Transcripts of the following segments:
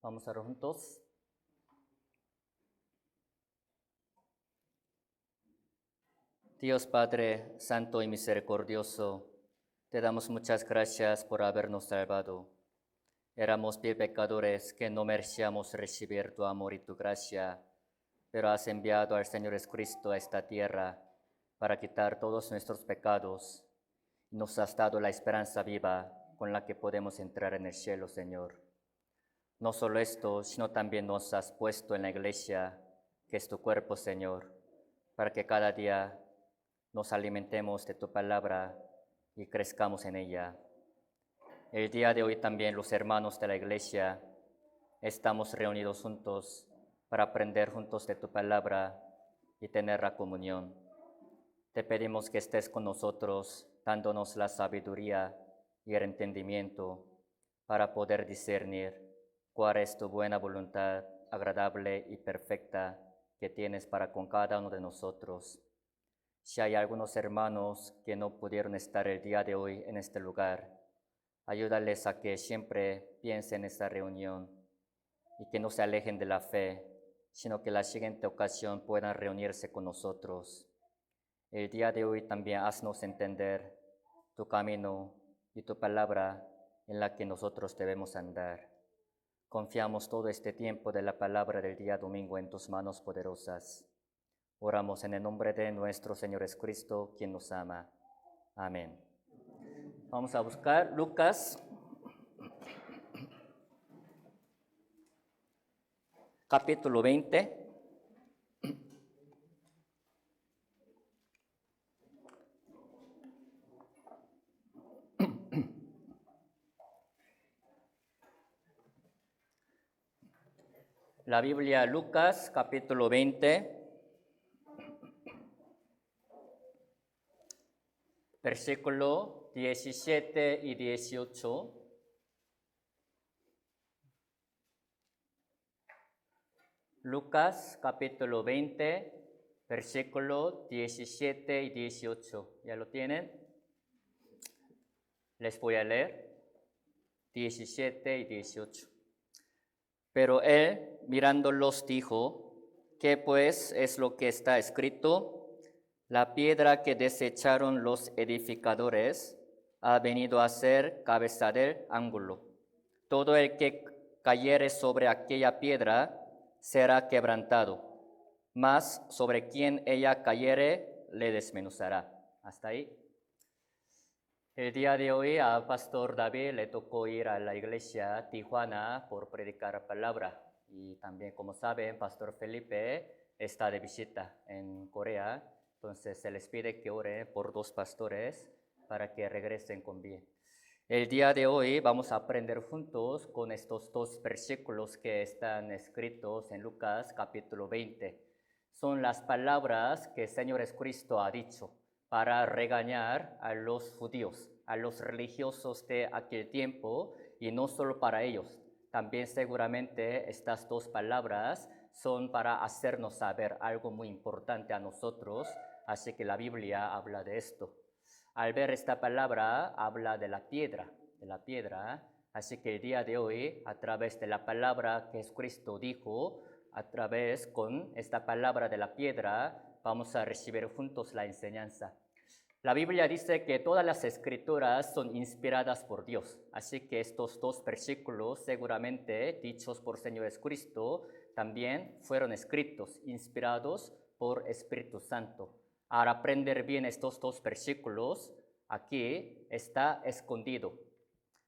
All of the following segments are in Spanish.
Vamos a orar juntos. Dios Padre Santo y Misericordioso, te damos muchas gracias por habernos salvado. Éramos vil pecadores que no merecíamos recibir tu amor y tu gracia, pero has enviado al Señor Jesucristo a esta tierra para quitar todos nuestros pecados. Nos has dado la esperanza viva con la que podemos entrar en el cielo, Señor. No solo esto, sino también nos has puesto en la iglesia, que es tu cuerpo, Señor, para que cada día nos alimentemos de tu palabra y crezcamos en ella. El día de hoy también los hermanos de la iglesia estamos reunidos juntos para aprender juntos de tu palabra y tener la comunión. Te pedimos que estés con nosotros, dándonos la sabiduría y el entendimiento para poder discernir cuál es tu buena voluntad, agradable y perfecta que tienes para con cada uno de nosotros. Si hay algunos hermanos que no pudieron estar el día de hoy en este lugar, ayúdales a que siempre piensen en esta reunión y que no se alejen de la fe, sino que la siguiente ocasión puedan reunirse con nosotros. El día de hoy también haznos entender tu camino y tu palabra en la que nosotros debemos andar. Confiamos todo este tiempo de la palabra del día domingo en tus manos poderosas. Oramos en el nombre de nuestro Señor Jesucristo, quien nos ama. Amén. Vamos a buscar Lucas, capítulo 20. La Biblia, Lucas, capítulo 20. Versículo 17 y 18. Lucas capítulo 20, versículo 17 y 18. ¿Ya lo tienen? Les voy a leer 17 y 18. Pero él, mirándolos, dijo: ¿Qué pues es lo que está escrito? La piedra que desecharon los edificadores ha venido a ser cabeza del ángulo. Todo el que cayere sobre aquella piedra será quebrantado, mas sobre quien ella cayere le desmenuzará. Hasta ahí. El día de hoy a Pastor David le tocó ir a la iglesia Tijuana por predicar la palabra. Y también, como saben, Pastor Felipe está de visita en Corea. Entonces se les pide que oren por 2 pastores para que regresen con bien. El día de hoy vamos a aprender juntos con estos 2 versículos que están escritos en Lucas capítulo 20. Son las palabras que el Señor Jesucristo ha dicho para regañar a los judíos, a los religiosos de aquel tiempo, y no solo para ellos. También seguramente estas 2 palabras son para hacernos saber algo muy importante a nosotros, así que la Biblia habla de esto. Al ver esta palabra, habla de la piedra, así que el día de hoy, a través de la palabra que Jesucristo dijo, a través con esta palabra de la piedra, vamos a recibir juntos la enseñanza. La Biblia dice que todas las escrituras son inspiradas por Dios, así que estos 2 versículos, seguramente dichos por Señor Jesucristo, también fueron escritos, inspirados por Espíritu Santo. Al aprender bien estos 2 versículos, aquí está escondido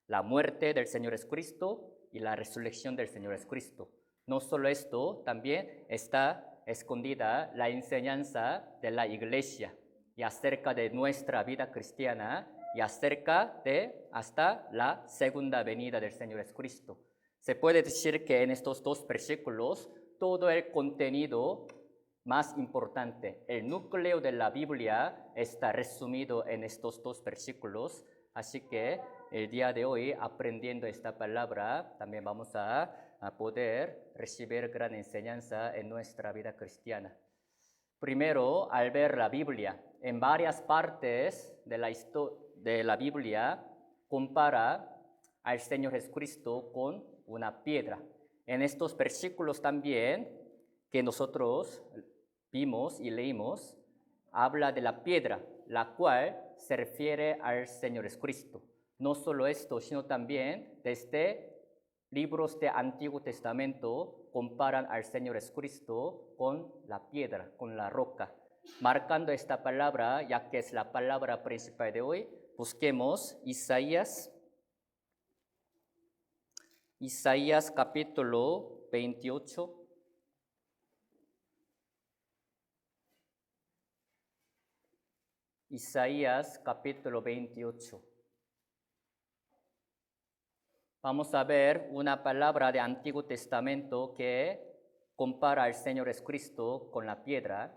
la muerte del Señor Jesucristo y la resurrección del Señor Jesucristo. No solo esto, también está escondida la enseñanza de la iglesia y acerca de nuestra vida cristiana y acerca de hasta la segunda venida del Señor Jesucristo. Se puede decir que en estos 2 versículos todo el contenido más importante, el núcleo de la Biblia está resumido en estos 2 versículos. Así que el día de hoy, aprendiendo esta palabra, también vamos a poder recibir gran enseñanza en nuestra vida cristiana. Primero, al ver la Biblia, en varias partes de la Biblia compara al Señor Jesucristo con una piedra. En estos versículos también que nosotros vimos y leímos, habla de la piedra, la cual se refiere al Señor Jesucristo. No solo esto, sino también desde libros de Antiguo Testamento comparan al Señor Jesucristo con la piedra, con la roca. Marcando esta palabra, ya que es la palabra principal de hoy, busquemos Isaías capítulo 28. Isaías capítulo 28. Vamos a ver una palabra de Antiguo Testamento que compara al Señor Jesucristo con la piedra.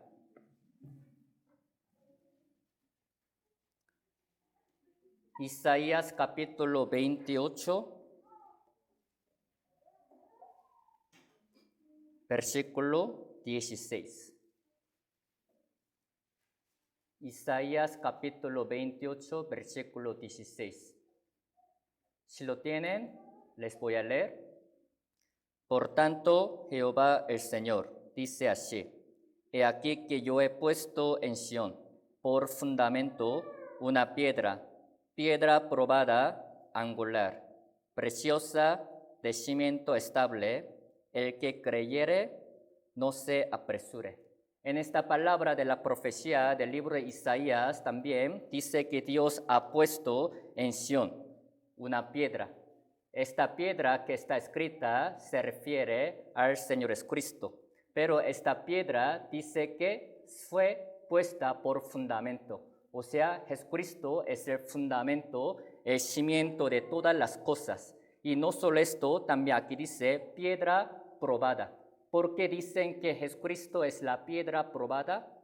Isaías capítulo 28, versículo 16. Isaías capítulo 28, versículo 16. Si lo tienen, les voy a leer. Por tanto, Jehová el Señor dice así: He aquí que yo he puesto en Sión por fundamento una piedra, piedra probada, angular, preciosa, de cimiento estable. El que creyere, no se apresure. En esta palabra de la profecía del libro de Isaías también dice que Dios ha puesto en Sión una piedra. Esta piedra que está escrita se refiere al Señor Jesucristo, pero esta piedra dice que fue puesta por fundamento. O sea, Jesucristo es el fundamento, el cimiento de todas las cosas. Y no solo esto, también aquí dice piedra probada. ¿Por qué dicen que Jesucristo es la piedra probada?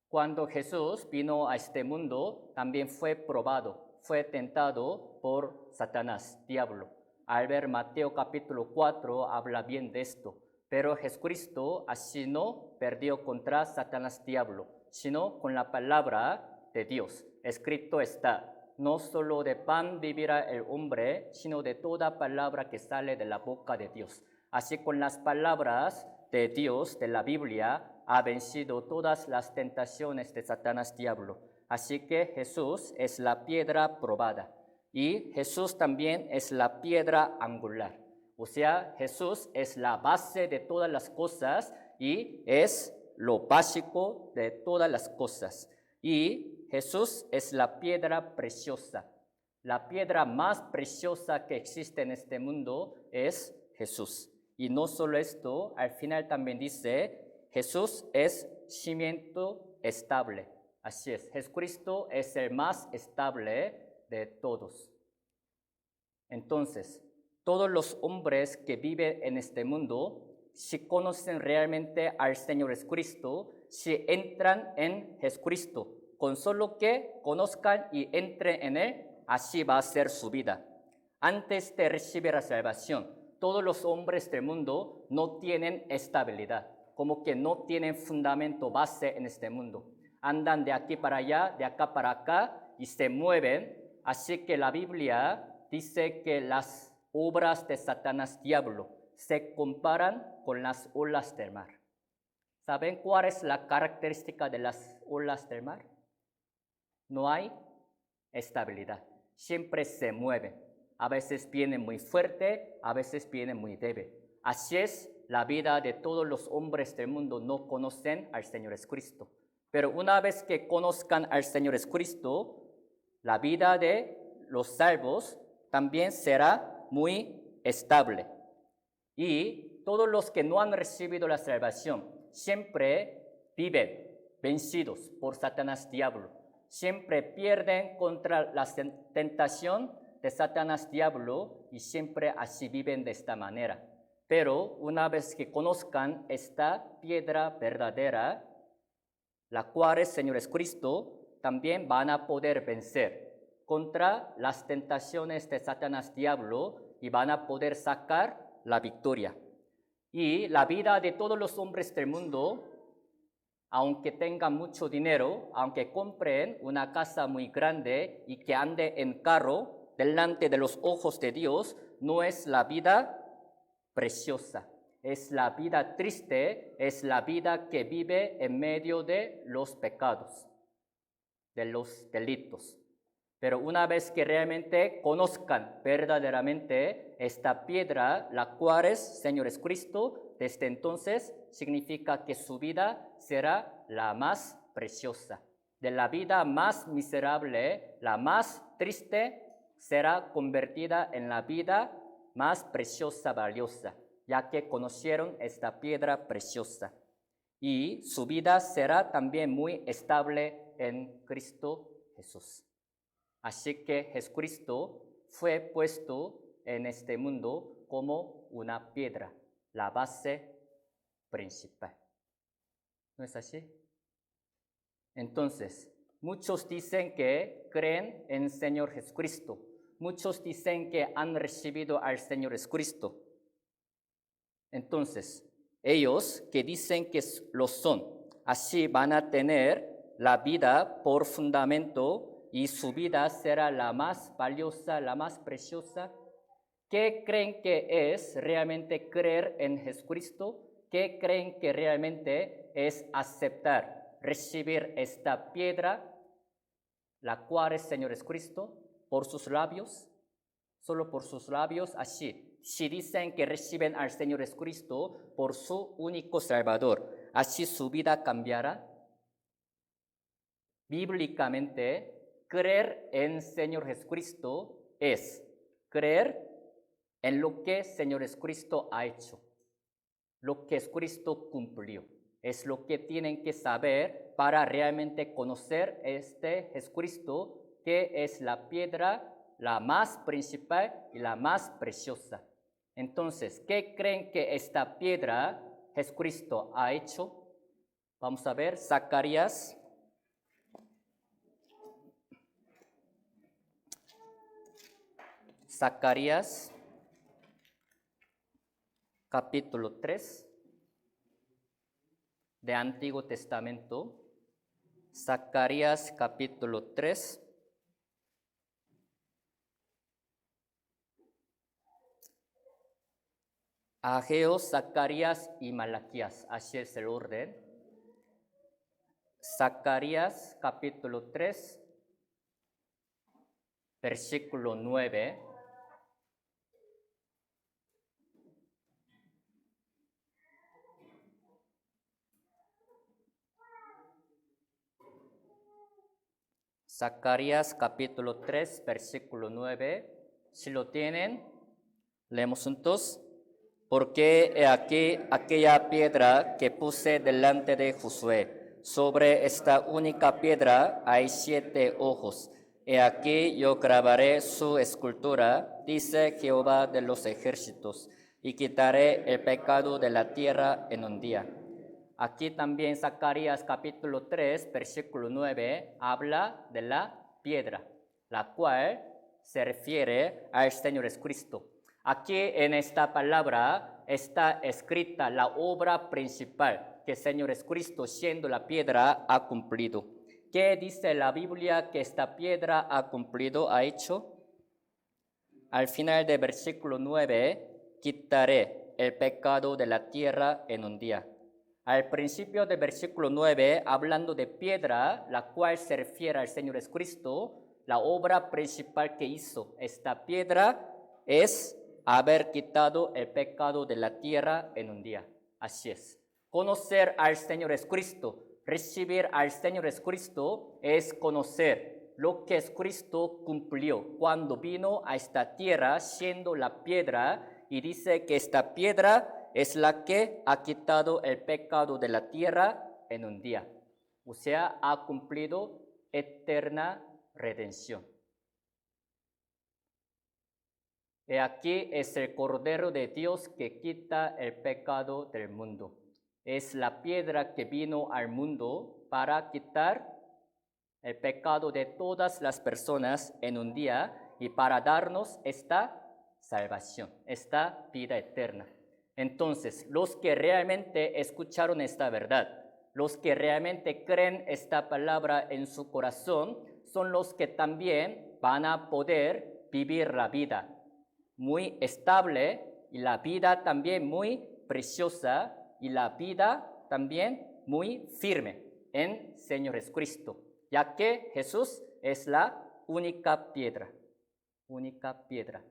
Cuando Jesús vino a este mundo, también fue probado, fue tentado por Satanás, diablo. Al ver Mateo capítulo 4, habla bien de esto. Pero Jesucristo así no perdió contra Satanás, diablo, sino con la palabra de Dios. Escrito está: no solo de pan vivirá el hombre, sino de toda palabra que sale de la boca de Dios. Así con las palabras de Dios, de la Biblia, ha vencido todas las tentaciones de Satanás, diablo. Así que Jesús es la piedra probada y Jesús también es la piedra angular. O sea, Jesús es la base de todas las cosas y es lo básico de todas las cosas. Y Jesús es la piedra preciosa. La piedra más preciosa que existe en este mundo es Jesús. Y no solo esto, al final también dice, Jesús es cimiento estable. Así es, Jesucristo es el más estable de todos. Entonces, todos los hombres que viven en este mundo, si conocen realmente al Señor Jesucristo, si entran en Jesucristo, con solo que conozcan y entren en Él, así va a ser su vida. Antes de recibir la salvación, todos los hombres del mundo no tienen estabilidad, como que no tienen fundamento, base en este mundo. Andan de aquí para allá, de acá para acá y se mueven. Así que la Biblia dice que las obras de Satanás, diablo, se comparan con las olas del mar. ¿Saben cuál es la característica de las olas del mar? No hay estabilidad. Siempre se mueven. A veces viene muy fuerte, a veces viene muy débil. Así es la vida de todos los hombres del mundo, no conocen al Señor Jesucristo. Pero una vez que conozcan al Señor Jesucristo, la vida de los salvos también será muy estable. Y todos los que no han recibido la salvación siempre viven vencidos por Satanás, diablo. Siempre pierden contra la tentación de Satanás, diablo, y siempre así viven de esta manera. Pero una vez que conozcan esta piedra verdadera, la cual es Señor Jesucristo, también van a poder vencer contra las tentaciones de Satanás, diablo, y van a poder sacar la victoria. Y la vida de todos los hombres del mundo, aunque tengan mucho dinero, aunque compren una casa muy grande y que ande en carro delante de los ojos de Dios, no es la vida preciosa. Es la vida triste, es la vida que vive en medio de los pecados, de los delitos. Pero una vez que realmente conozcan verdaderamente esta piedra, la cual es Señor Jesucristo, desde entonces significa que su vida será la más preciosa. De la vida más miserable, la más triste, será convertida en la vida más preciosa, valiosa, ya que conocieron esta piedra preciosa. Y su vida será también muy estable en Cristo Jesús. Así que Jesucristo fue puesto en este mundo como una piedra, la base principal. ¿No es así? Entonces, muchos dicen que creen en el Señor Jesucristo. Muchos dicen que han recibido al Señor Jesucristo. Entonces, ellos que dicen que lo son, así van a tener la vida por fundamento y su vida será la más valiosa, la más preciosa. ¿Qué creen que es realmente creer en Jesucristo? ¿Qué creen que realmente es aceptar, recibir esta piedra, la cual es Señor Jesucristo, por sus labios? Solo por sus labios, así. Si dicen que reciben al Señor Jesucristo por su único Salvador, así su vida cambiará. Bíblicamente, creer en Señor Jesucristo es creer en lo que Señor Jesucristo ha hecho, lo que Jesucristo cumplió. Es lo que tienen que saber para realmente conocer este Jesucristo, que es la piedra la más principal y la más preciosa. Entonces, ¿qué creen que esta piedra Jesucristo ha hecho? Vamos a ver, Zacarías. Zacarías, capítulo 3 de Antiguo Testamento. Zacarías, capítulo 3. Ageo, Zacarías y Malaquías, así es el orden. Zacarías, capítulo 3, versículo 9. Zacarías capítulo 3, versículo 9. Si lo tienen, leemos juntos. Porque he aquí aquella piedra que puse delante de Josué. Sobre esta única piedra hay 7 ojos. He aquí yo grabaré su escultura, dice Jehová de los ejércitos, y quitaré el pecado de la tierra en un día. Aquí también Zacarías capítulo 3, versículo 9, habla de la piedra, la cual se refiere al Señor Jesucristo. Aquí en esta palabra está escrita la obra principal que el Señor Jesucristo, siendo la piedra, ha cumplido. ¿Qué dice la Biblia que esta piedra ha cumplido, ha hecho? Al final del versículo 9, quitaré el pecado de la tierra en un día. Al principio del versículo 9, hablando de piedra, la cual se refiere al Señor Jesucristo, la obra principal que hizo esta piedra es haber quitado el pecado de la tierra en un día. Así es. Conocer al Señor Jesucristo, recibir al Señor Jesucristo es conocer lo que Jesucristo cumplió cuando vino a esta tierra siendo la piedra, y dice que esta piedra es la que ha quitado el pecado de la tierra en un día. O sea, ha cumplido eterna redención. He aquí es el Cordero de Dios que quita el pecado del mundo. Es la piedra que vino al mundo para quitar el pecado de todas las personas en un día y para darnos esta salvación, esta vida eterna. Entonces, los que realmente escucharon esta verdad, los que realmente creen esta palabra en su corazón, son los que también van a poder vivir la vida muy estable y la vida también muy preciosa y la vida también muy firme en Señor Jesucristo, ya que Jesús es la única piedra, única piedra.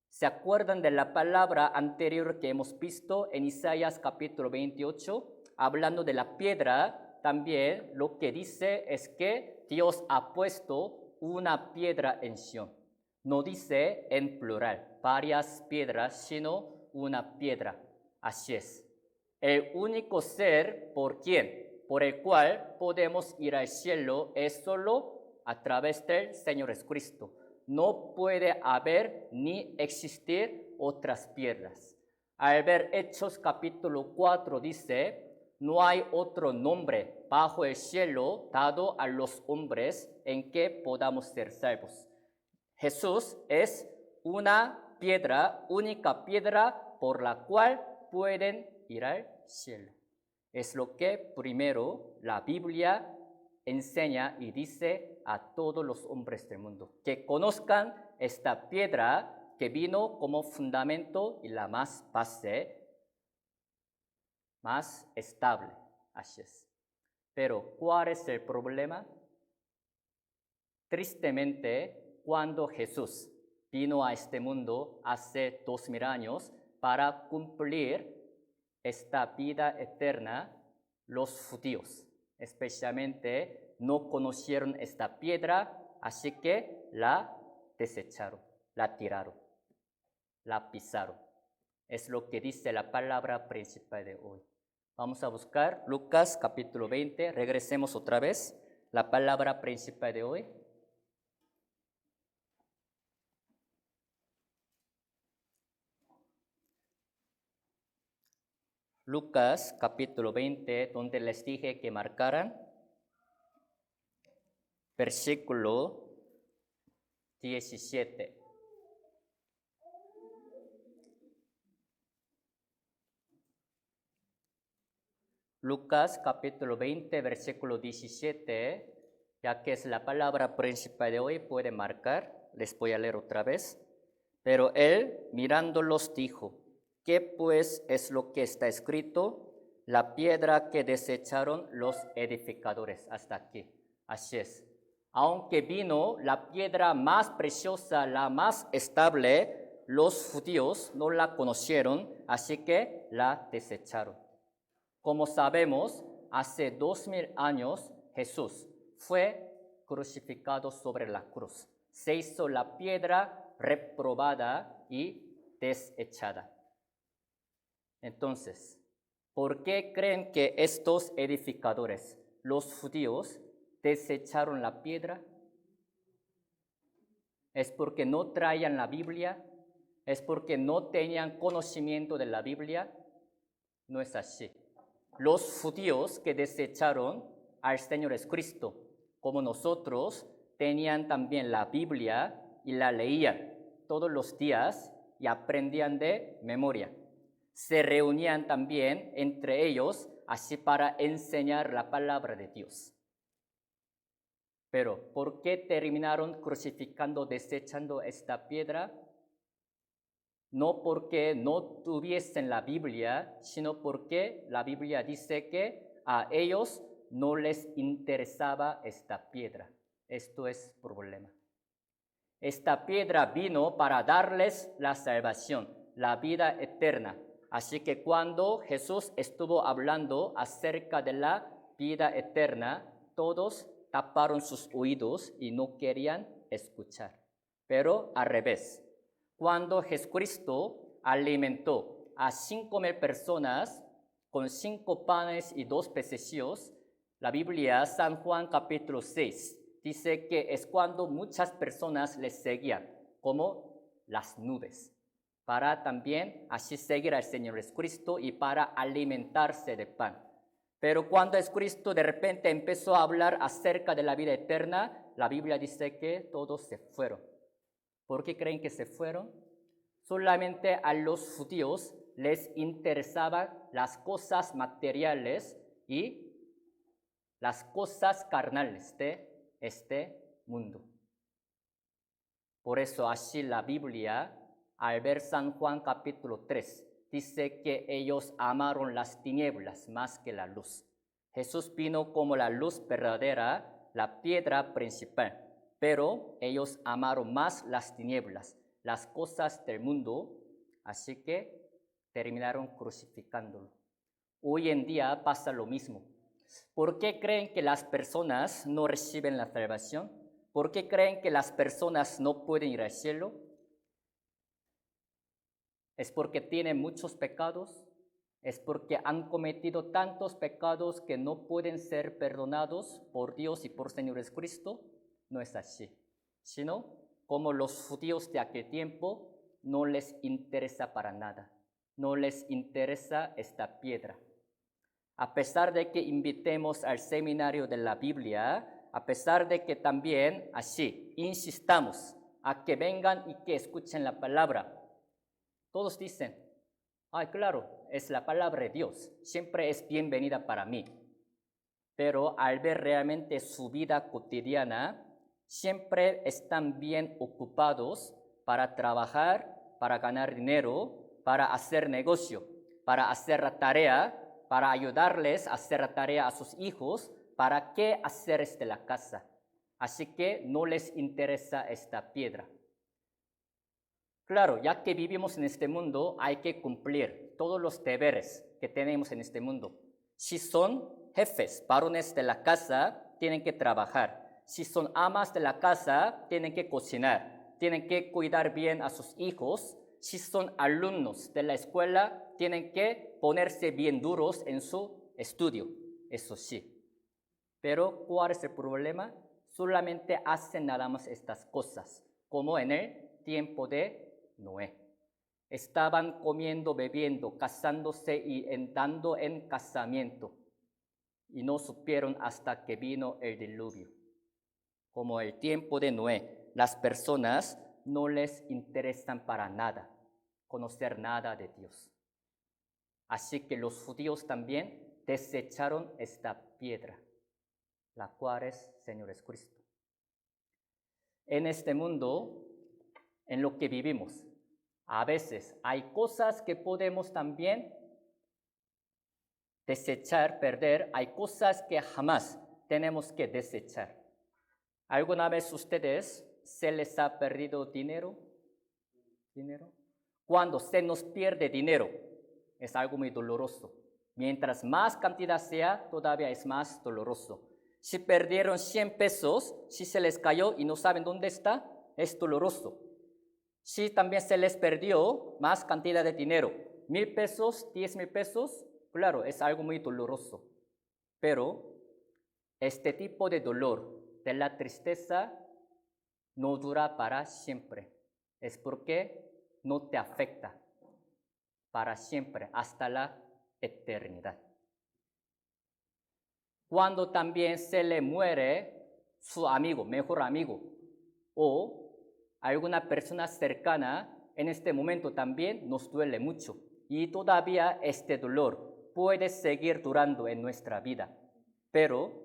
¿Se acuerdan de la palabra anterior que hemos visto en Isaías capítulo 28? Hablando de la piedra, también lo que dice es que Dios ha puesto una piedra en Sión. No dice en plural, varias piedras, sino una piedra. Así es. El único ser por el cual podemos ir al cielo es solo a través del Señor Jesucristo. No puede haber ni existir otras piedras. Al ver Hechos capítulo 4 dice, no hay otro nombre bajo el cielo dado a los hombres en que podamos ser salvos. Jesús es una piedra, única piedra por la cual pueden ir al cielo. Es lo que primero la Biblia enseña y dice a todos los hombres del mundo, que conozcan esta piedra que vino como fundamento y la más base, más estable. Así es. Pero, ¿cuál es el problema? Tristemente, cuando Jesús vino a este mundo hace 2000 años para cumplir esta vida eterna, los judíos especialmente no conocieron esta piedra, así que la desecharon, la tiraron, la pisaron. Es lo que dice la palabra principal de hoy. Vamos a buscar Lucas capítulo 20, regresemos otra vez, la palabra principal de hoy. Lucas capítulo 20, donde les dije que marcaran, versículo 17. Lucas capítulo 20, versículo 17, ya que es la palabra principal de hoy, puede marcar, les voy a leer otra vez. Pero él, mirándolos, dijo, ¿qué pues es lo que está escrito? La piedra que desecharon los edificadores. Hasta aquí. Así es. Aunque vino la piedra más preciosa, la más estable, los judíos no la conocieron, así que la desecharon. Como sabemos, hace 2000 años Jesús fue crucificado sobre la cruz. Se hizo la piedra reprobada y desechada. Entonces, ¿por qué creen que estos edificadores, los judíos, desecharon la piedra? ¿Es porque no traían la Biblia? ¿Es porque no tenían conocimiento de la Biblia? No es así. Los judíos que desecharon al Señor Jesucristo, como nosotros, tenían también la Biblia y la leían todos los días y aprendían de memoria. Se reunían también entre ellos así para enseñar la palabra de Dios. Pero, ¿por qué terminaron crucificando, desechando esta piedra? No porque no tuviesen la Biblia, sino porque la Biblia dice que a ellos no les interesaba esta piedra. Esto es problema. Esta piedra vino para darles la salvación, la vida eterna. Así que cuando Jesús estuvo hablando acerca de la vida eterna, todos taparon sus oídos y no querían escuchar. Pero al revés, cuando Jesucristo alimentó a 5,000 personas con 5 panes y 2 pececillos, la Biblia, San Juan capítulo 6, dice que es cuando muchas personas les seguían, como las nubes, para también así seguir al Señor Jesucristo y para alimentarse de pan. Pero cuando Jesucristo de repente empezó a hablar acerca de la vida eterna, la Biblia dice que todos se fueron. ¿Por qué creen que se fueron? Solamente a los judíos les interesaban las cosas materiales y las cosas carnales de este mundo. Por eso así la Biblia al ver San Juan capítulo 3, dice que ellos amaron las tinieblas más que la luz. Jesús vino como la luz verdadera, la piedra principal, pero ellos amaron más las tinieblas, las cosas del mundo, así que terminaron crucificándolo. Hoy en día pasa lo mismo. ¿Por qué creen que las personas no reciben la salvación? ¿Por qué creen que las personas no pueden ir al cielo? ¿Es porque tienen muchos pecados? ¿Es porque han cometido tantos pecados que no pueden ser perdonados por Dios y por Señor Jesucristo? No es así. Sino, como los judíos de aquel tiempo, no les interesa para nada. No les interesa esta piedra. A pesar de que invitemos al seminario de la Biblia, a pesar de que también así insistamos a que vengan y que escuchen la palabra, todos dicen, ay, claro, es la palabra de Dios, siempre es bienvenida para mí. Pero al ver realmente su vida cotidiana, siempre están bien ocupados para trabajar, para ganar dinero, para hacer negocio, para hacer la tarea, para ayudarles a hacer la tarea a sus hijos, para qué hacer la casa. Así que no les interesa esta piedra. Claro, ya que vivimos en este mundo, hay que cumplir todos los deberes que tenemos en este mundo. Si son jefes, varones de la casa, tienen que trabajar. Si son amas de la casa, tienen que cocinar. Tienen que cuidar bien a sus hijos. Si son alumnos de la escuela, tienen que ponerse bien duros en su estudio. Eso sí. Pero, ¿cuál es el problema? Solamente hacen nada más estas cosas, como en el tiempo de Noé. Estaban comiendo, bebiendo, casándose y dando en casamiento. Y no supieron hasta que vino el diluvio. Como el tiempo de Noé, las personas no les interesan para nada conocer nada de Dios. Así que los judíos también desecharon esta piedra, la cual es Señor Jesucristo. En este mundo, en lo que vivimos, a veces hay cosas que podemos también desechar, perder. Hay cosas que jamás tenemos que desechar. ¿Alguna vez ustedes se les ha perdido dinero? Cuando se nos pierde dinero, es algo muy doloroso. Mientras más cantidad sea, todavía es más doloroso. Si perdieron 100 pesos, si se les cayó y no saben dónde está, es doloroso. Si también se les perdió más cantidad de dinero, 1,000 pesos, 10,000 pesos, claro, es algo muy doloroso. Pero este tipo de dolor, de la tristeza, no dura para siempre. Es porque no te afecta para siempre, hasta la eternidad. Cuando también se le muere su amigo, mejor amigo, o alguna persona cercana, en este momento también nos duele mucho. Y todavía este dolor puede seguir durando en nuestra vida. Pero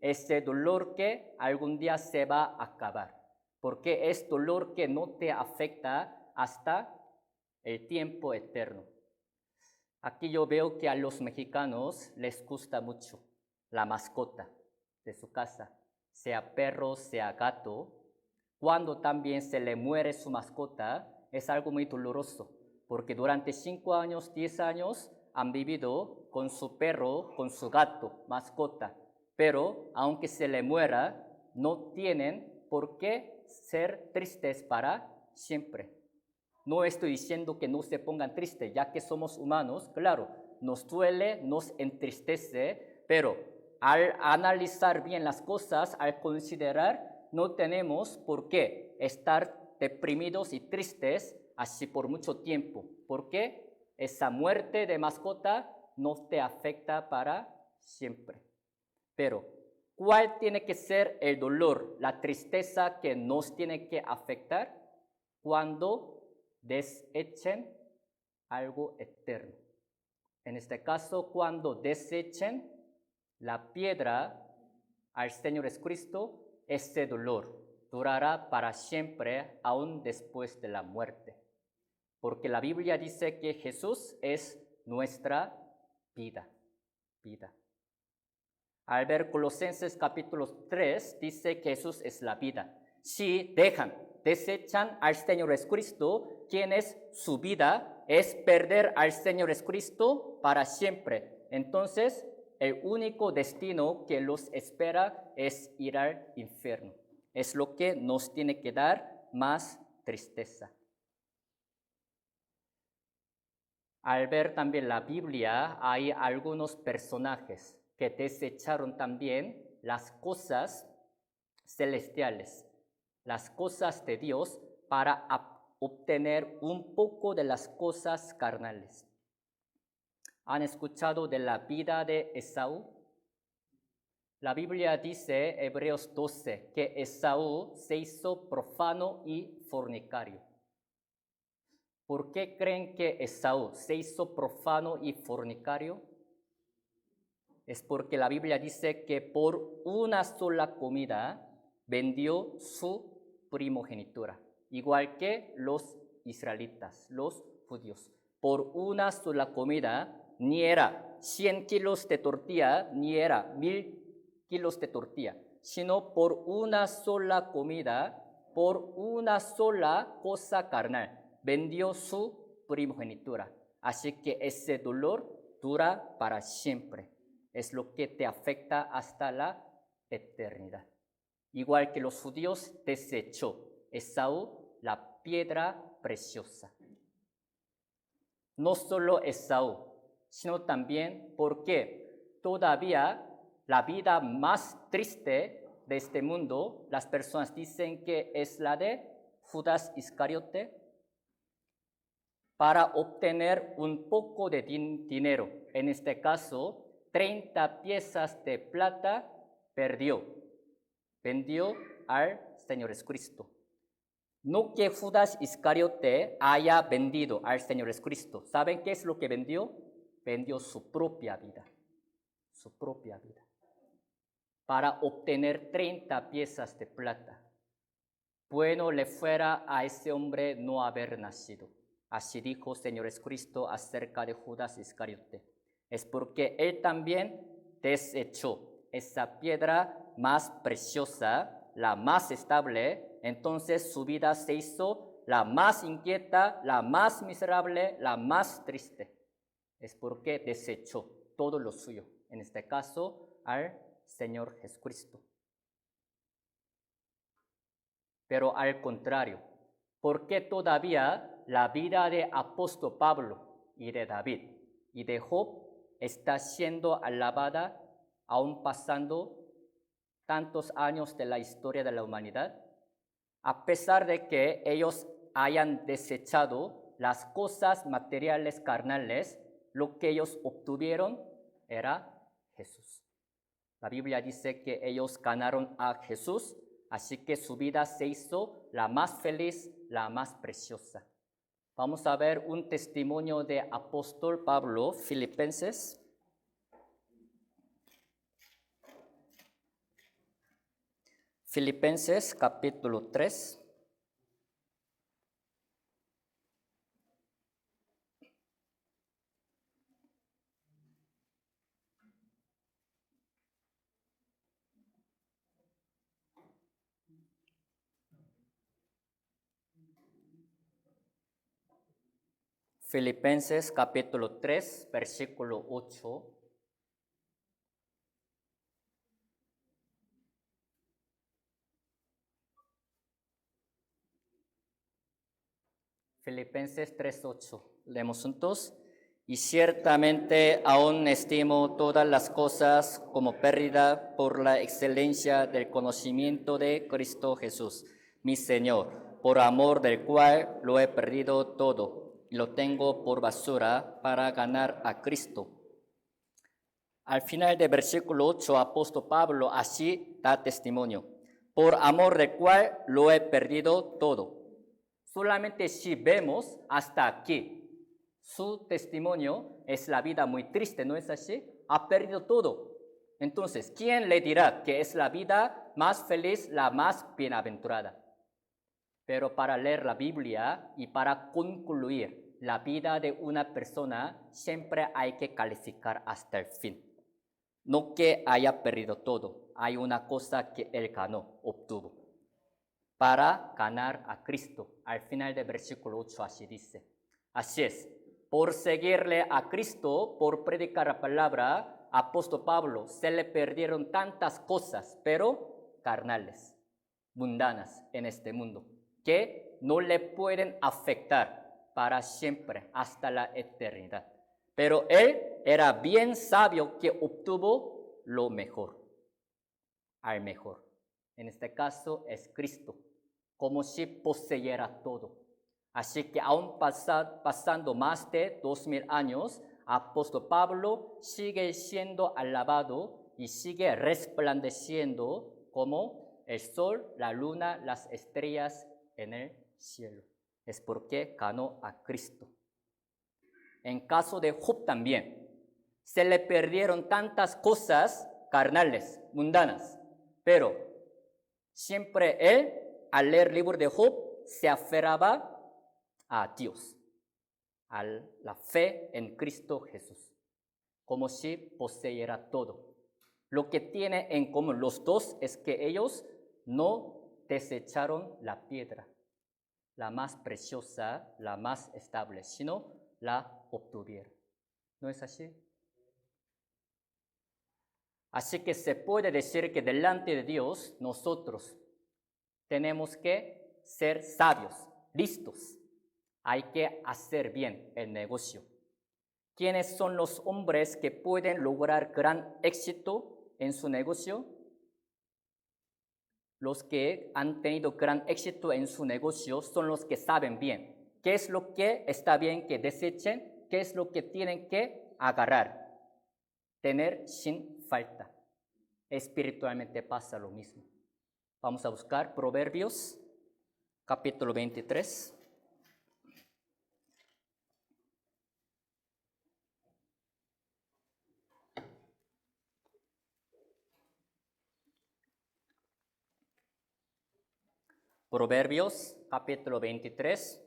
este dolor que algún día se va a acabar. Porque es dolor que no te afecta hasta el tiempo eterno. Aquí yo veo que a los mexicanos les gusta mucho la mascota de su casa, sea perro, sea gato. Cuando también se le muere su mascota, es algo muy doloroso, porque durante 5 años, 10 años han vivido con su perro, con su gato, mascota. Pero aunque se le muera, no tienen por qué ser tristes para siempre. No estoy diciendo que no se pongan tristes, ya que somos humanos, claro, nos duele, nos entristece, pero al analizar bien las cosas, al considerar, no tenemos por qué estar deprimidos y tristes así por mucho tiempo, porque esa muerte de mascota no te afecta para siempre. Pero, ¿cuál tiene que ser el dolor, la tristeza que nos tiene que afectar? Cuando desechen algo eterno. En este caso, cuando desechen la piedra al Señor Jesucristo, ese dolor durará para siempre, aún después de la muerte. porque la Biblia dice que Jesús es nuestra vida. Al ver Colosenses capítulo 3, dice que Jesús es la vida. Si desechan al Señor Jesucristo, quien es su vida, es perder al Señor Jesucristo para siempre. Entonces, el único destino que los espera es ir al infierno. Es lo que nos tiene que dar más tristeza. Al ver también la Biblia, hay algunos personajes que desecharon también las cosas celestiales, las cosas de Dios, para obtener un poco de las cosas carnales. ¿Han escuchado de la vida de Esaú? La Biblia dice, Hebreos 12, que Esaú se hizo profano y fornicario. ¿Por qué creen que Esaú se hizo profano y fornicario? Es porque la Biblia dice que por una sola comida vendió su primogenitura, igual que los israelitas, los judíos. Por una sola comida, ni era 100 kilos de tortilla, ni era 1000 kilos de tortilla, sino por una sola comida, por una sola cosa carnal, vendió su primogenitura. Así que ese dolor dura para siempre. Es lo que te afecta hasta la eternidad. Igual que los judíos desechó Esaú la piedra preciosa. No solo Esaú, sino también porque todavía la vida más triste de este mundo, las personas dicen que es la de Judas Iscariote, para obtener un poco de dinero. En este caso, 30 piezas de plata vendió al Señor Jesucristo. No que Judas Iscariote haya vendido al Señor Jesucristo. ¿Saben qué es lo que vendió? Vendió su propia vida. Para obtener 30 piezas de plata. Bueno le fuera a ese hombre no haber nacido. Así dijo el Señor Jesucristo acerca de Judas Iscariote. Es porque él también desechó esa piedra más preciosa, la más estable. Entonces su vida se hizo la más inquieta, la más miserable, la más triste. Es porque desechó todo lo suyo, en este caso al Señor Jesucristo. Pero al contrario, ¿por qué todavía la vida de apóstol Pablo y de David y de Job está siendo alabada aún pasando tantos años de la historia de la humanidad? A pesar de que ellos hayan desechado las cosas materiales carnales, lo que ellos obtuvieron era Jesús. La Biblia dice que ellos ganaron a Jesús, así que su vida se hizo la más feliz, la más preciosa. Vamos a ver un testimonio de apóstol Pablo, Filipenses. Filipenses capítulo 3. Filipenses capítulo 3, versículo 8. Filipenses 3:8. Leemos juntos. Y ciertamente aún estimo todas las cosas como pérdida por la excelencia del conocimiento de Cristo Jesús, mi Señor, por amor del cual lo he perdido todo y lo tengo por basura para ganar a Cristo. Al final del versículo 8, apóstol Pablo así da testimonio. Por amor del cual lo he perdido todo. Solamente si vemos hasta aquí, su testimonio es la vida muy triste, ¿no es así? Ha perdido todo. Entonces, ¿quién le dirá que es la vida más feliz, la más bienaventurada? Pero para leer la Biblia y para concluir la vida de una persona, siempre hay que calificar hasta el fin. No que haya perdido todo, hay una cosa que él ganó, obtuvo. Para ganar a Cristo. Al final del versículo 8 así dice. Así es, por seguirle a Cristo, por predicar la palabra, apóstol Pablo, se le perdieron tantas cosas, pero carnales, mundanas en este mundo, que no le pueden afectar para siempre, hasta la eternidad. Pero él era bien sabio que obtuvo lo mejor, al mejor. En este caso es Cristo, como si poseyera todo. Así que aún pasando más de 2000 años, apóstol Pablo sigue siendo alabado y sigue resplandeciendo como el sol, la luna, las estrellas en el cielo. Es porque ganó a Cristo. En caso de Job también, se le perdieron tantas cosas carnales, mundanas, pero siempre él, al leer el libro de Job, se aferraba a Dios, a la fe en Cristo Jesús, como si poseyera todo. Lo que tiene en común los dos es que ellos no desecharon la piedra, la más preciosa, la más estable, sino la obtuvieron. ¿No es así? Así que se puede decir que delante de Dios nosotros tenemos que ser sabios, listos. Hay que hacer bien el negocio. ¿Quiénes son los hombres que pueden lograr gran éxito en su negocio? Los que han tenido gran éxito en su negocio son los que saben bien qué es lo que está bien que desechen, qué es lo que tienen que agarrar, tener sin falta. Espiritualmente pasa lo mismo. Vamos a buscar Proverbios, capítulo 23. Proverbios, capítulo 23,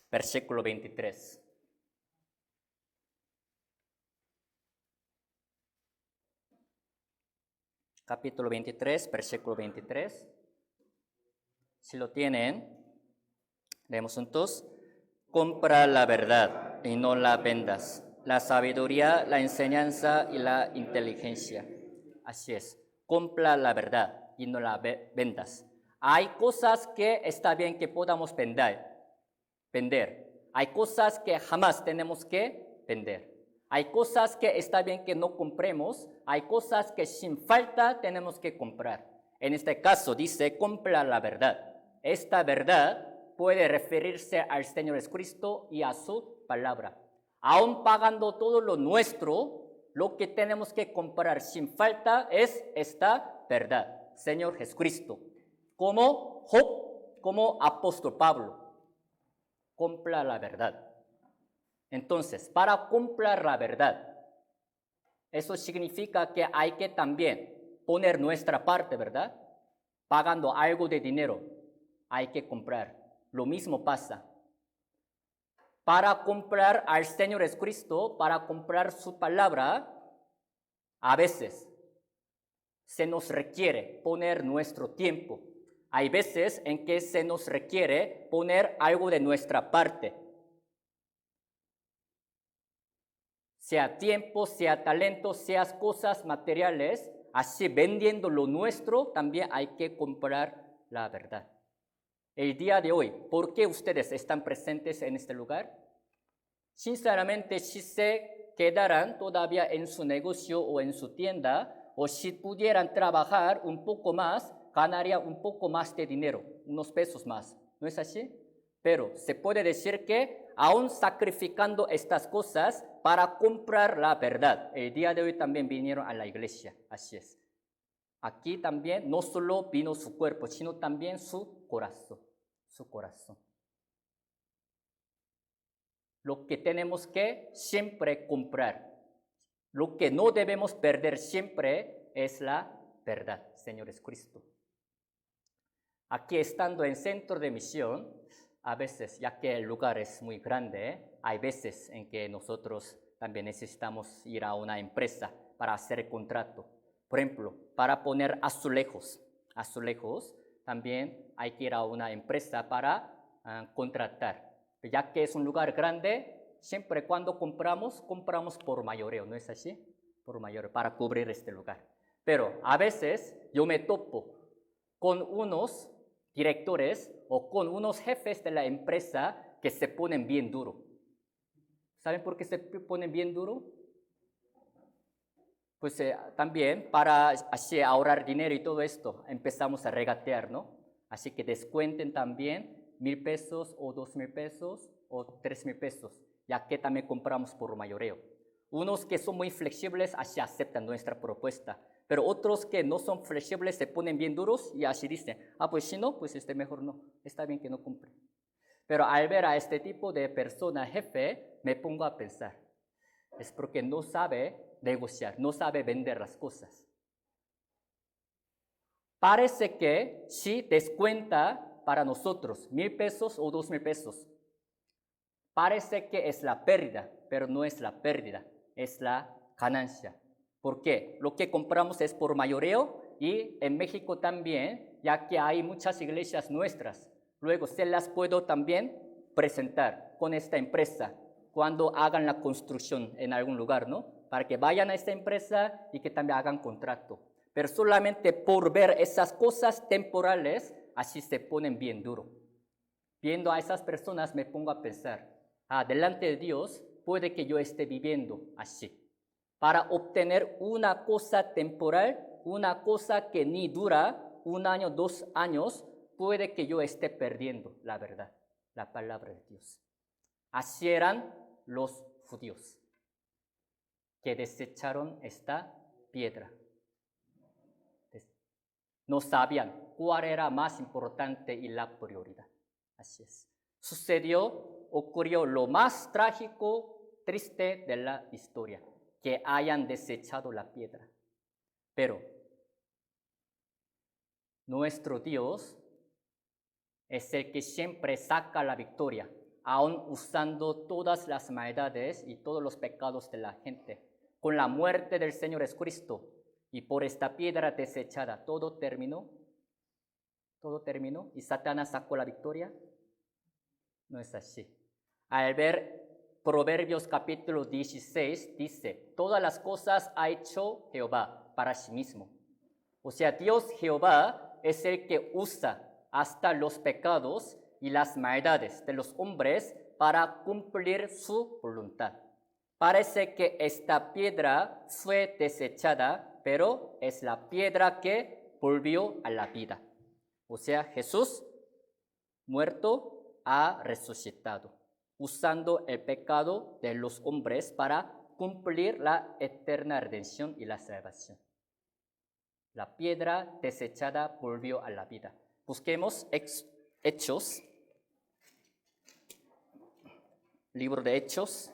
versículo 23. Capítulo 23, versículo 23. Si lo tienen, leemos juntos. Compra la verdad y no la vendas, la sabiduría, la enseñanza y la inteligencia. Así es, compra la verdad y no la vendas. Hay cosas que está bien que podamos vender. Hay cosas que jamás tenemos que vender. Hay cosas que está bien que no compremos. Hay cosas que sin falta tenemos que comprar. En este caso dice, compra la verdad. Esta verdad puede referirse al Señor Jesucristo y a su palabra. Aún pagando todo lo nuestro, lo que tenemos que comprar sin falta es esta verdad, Señor Jesucristo. Como Job, como apóstol Pablo. Compra la verdad. Entonces, para comprar la verdad, eso significa que hay que también poner nuestra parte, ¿verdad? Pagando algo de dinero, hay que comprar. Lo mismo pasa. Para comprar al Señor Jesucristo, para comprar su palabra, a veces se nos requiere poner nuestro tiempo. Hay veces en que se nos requiere poner algo de nuestra parte. Sea tiempo, sea talento, sea cosas materiales, así vendiendo lo nuestro, también hay que comprar la verdad. El día de hoy, ¿por qué ustedes están presentes en este lugar? Sinceramente, si se quedaran todavía en su negocio o en su tienda, o si pudieran trabajar un poco más, ganaría un poco más de dinero, unos pesos más. ¿No es así? Pero se puede decir que aún sacrificando estas cosas para comprar la verdad, el día de hoy también vinieron a la iglesia. Así es. Aquí también no solo vino su cuerpo, sino también su corazón. Su corazón. Lo que tenemos que siempre comprar, lo que no debemos perder siempre es la verdad. Señor Jesucristo. Aquí estando en centro de misión, a veces, ya que el lugar es muy grande, hay veces en que nosotros también necesitamos ir a una empresa para hacer el contrato. Por ejemplo, para poner azulejos, también hay que ir a una empresa para contratar. Ya que es un lugar grande, siempre cuando compramos por mayoreo, ¿no es así? Por mayoreo, para cubrir este lugar. Pero a veces yo me topo con unos directores o con unos jefes de la empresa que se ponen bien duro. ¿Saben por qué se ponen bien duro? Pues también para así ahorrar dinero y todo esto, empezamos a regatear, ¿no? Así que descuenten también 1,000 pesos o 2,000 pesos o 3,000 pesos, ya que también compramos por mayoreo. Unos que son muy flexibles así aceptan nuestra propuesta, pero otros que no son flexibles se ponen bien duros y así dicen, pues si no, pues mejor no, está bien que no compre. Pero al ver a este tipo de persona jefe, me pongo a pensar, es porque no sabe negociar, no sabe vender las cosas. Parece que si descuenta para nosotros 1,000 pesos o 2,000 pesos, parece que es la pérdida, pero no es la pérdida, es la ganancia. ¿Por qué? Lo que compramos es por mayoreo y en México también, ya que hay muchas iglesias nuestras. Luego se las puedo también presentar con esta empresa cuando hagan la construcción en algún lugar, ¿no? Para que vayan a esta empresa y que también hagan contrato. Pero solamente por ver esas cosas temporales, así se ponen bien duro. Viendo a esas personas me pongo a pensar, delante de Dios puede que yo esté viviendo así. Para obtener una cosa temporal, una cosa que ni dura 1 año, 2 años, puede que yo esté perdiendo la verdad, la palabra de Dios. Así eran los judíos que desecharon esta piedra. No sabían cuál era más importante y la prioridad. Así es. Ocurrió lo más trágico, triste de la historia, que hayan desechado la piedra. Pero nuestro Dios es el que siempre saca la victoria, aun usando todas las maldades y todos los pecados de la gente. Con la muerte del Señor Jesucristo y por esta piedra desechada, todo terminó y Satanás sacó la victoria. No es así. Al ver Proverbios capítulo 16, dice, todas las cosas ha hecho Jehová para sí mismo. O sea, Dios Jehová es el que usa hasta los pecados y las maldades de los hombres para cumplir su voluntad. Parece que esta piedra fue desechada, pero es la piedra que volvió a la vida. O sea, Jesús, muerto, ha resucitado, usando el pecado de los hombres para cumplir la eterna redención y la salvación. La piedra desechada volvió a la vida. Busquemos Hechos, libro de Hechos,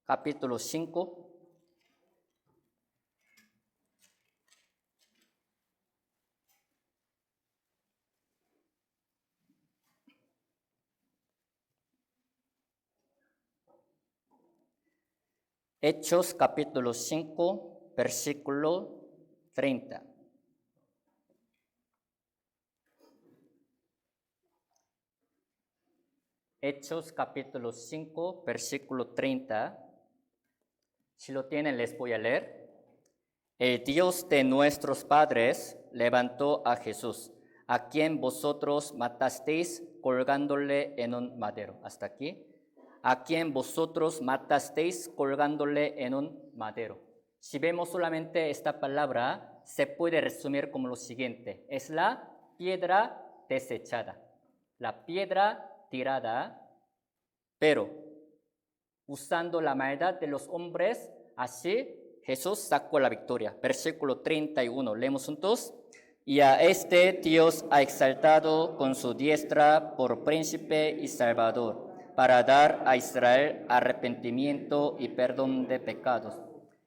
capítulo 5. Hechos capítulo 5, versículo 30. Hechos capítulo 5, versículo 30. Si lo tienen, les voy a leer. El Dios de nuestros padres levantó a Jesús, a quien vosotros matasteis colgándole en un madero. Hasta aquí. A quien vosotros matasteis colgándole en un madero. Si vemos solamente esta palabra, se puede resumir como lo siguiente. Es la piedra desechada, la piedra tirada, pero usando la maldad de los hombres, así Jesús sacó la victoria. Versículo 31, leemos juntos. Y a este Dios ha exaltado con su diestra por príncipe y salvador, para dar a Israel arrepentimiento y perdón de pecados.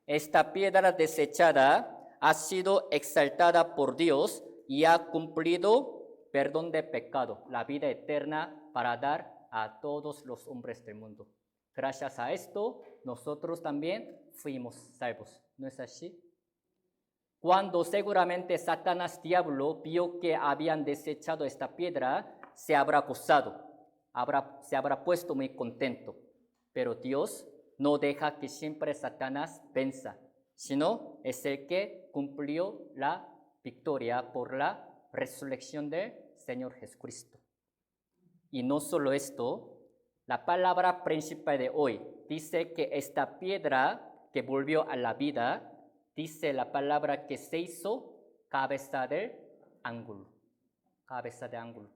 Esta piedra desechada ha sido exaltada por Dios y ha cumplido perdón de pecado, la vida eterna para dar a todos los hombres del mundo. Gracias a esto, nosotros también fuimos salvos. ¿No es así? Cuando seguramente Satanás diablo vio que habían desechado esta piedra, se habrá gozado, se habrá puesto muy contento. Pero Dios no deja que siempre Satanás venza, sino es el que cumplió la victoria por la resurrección del Señor Jesucristo. Y no solo esto, la palabra principal de hoy dice que esta piedra que volvió a la vida, dice la palabra que se hizo cabeza del ángulo. Cabeza de ángulo.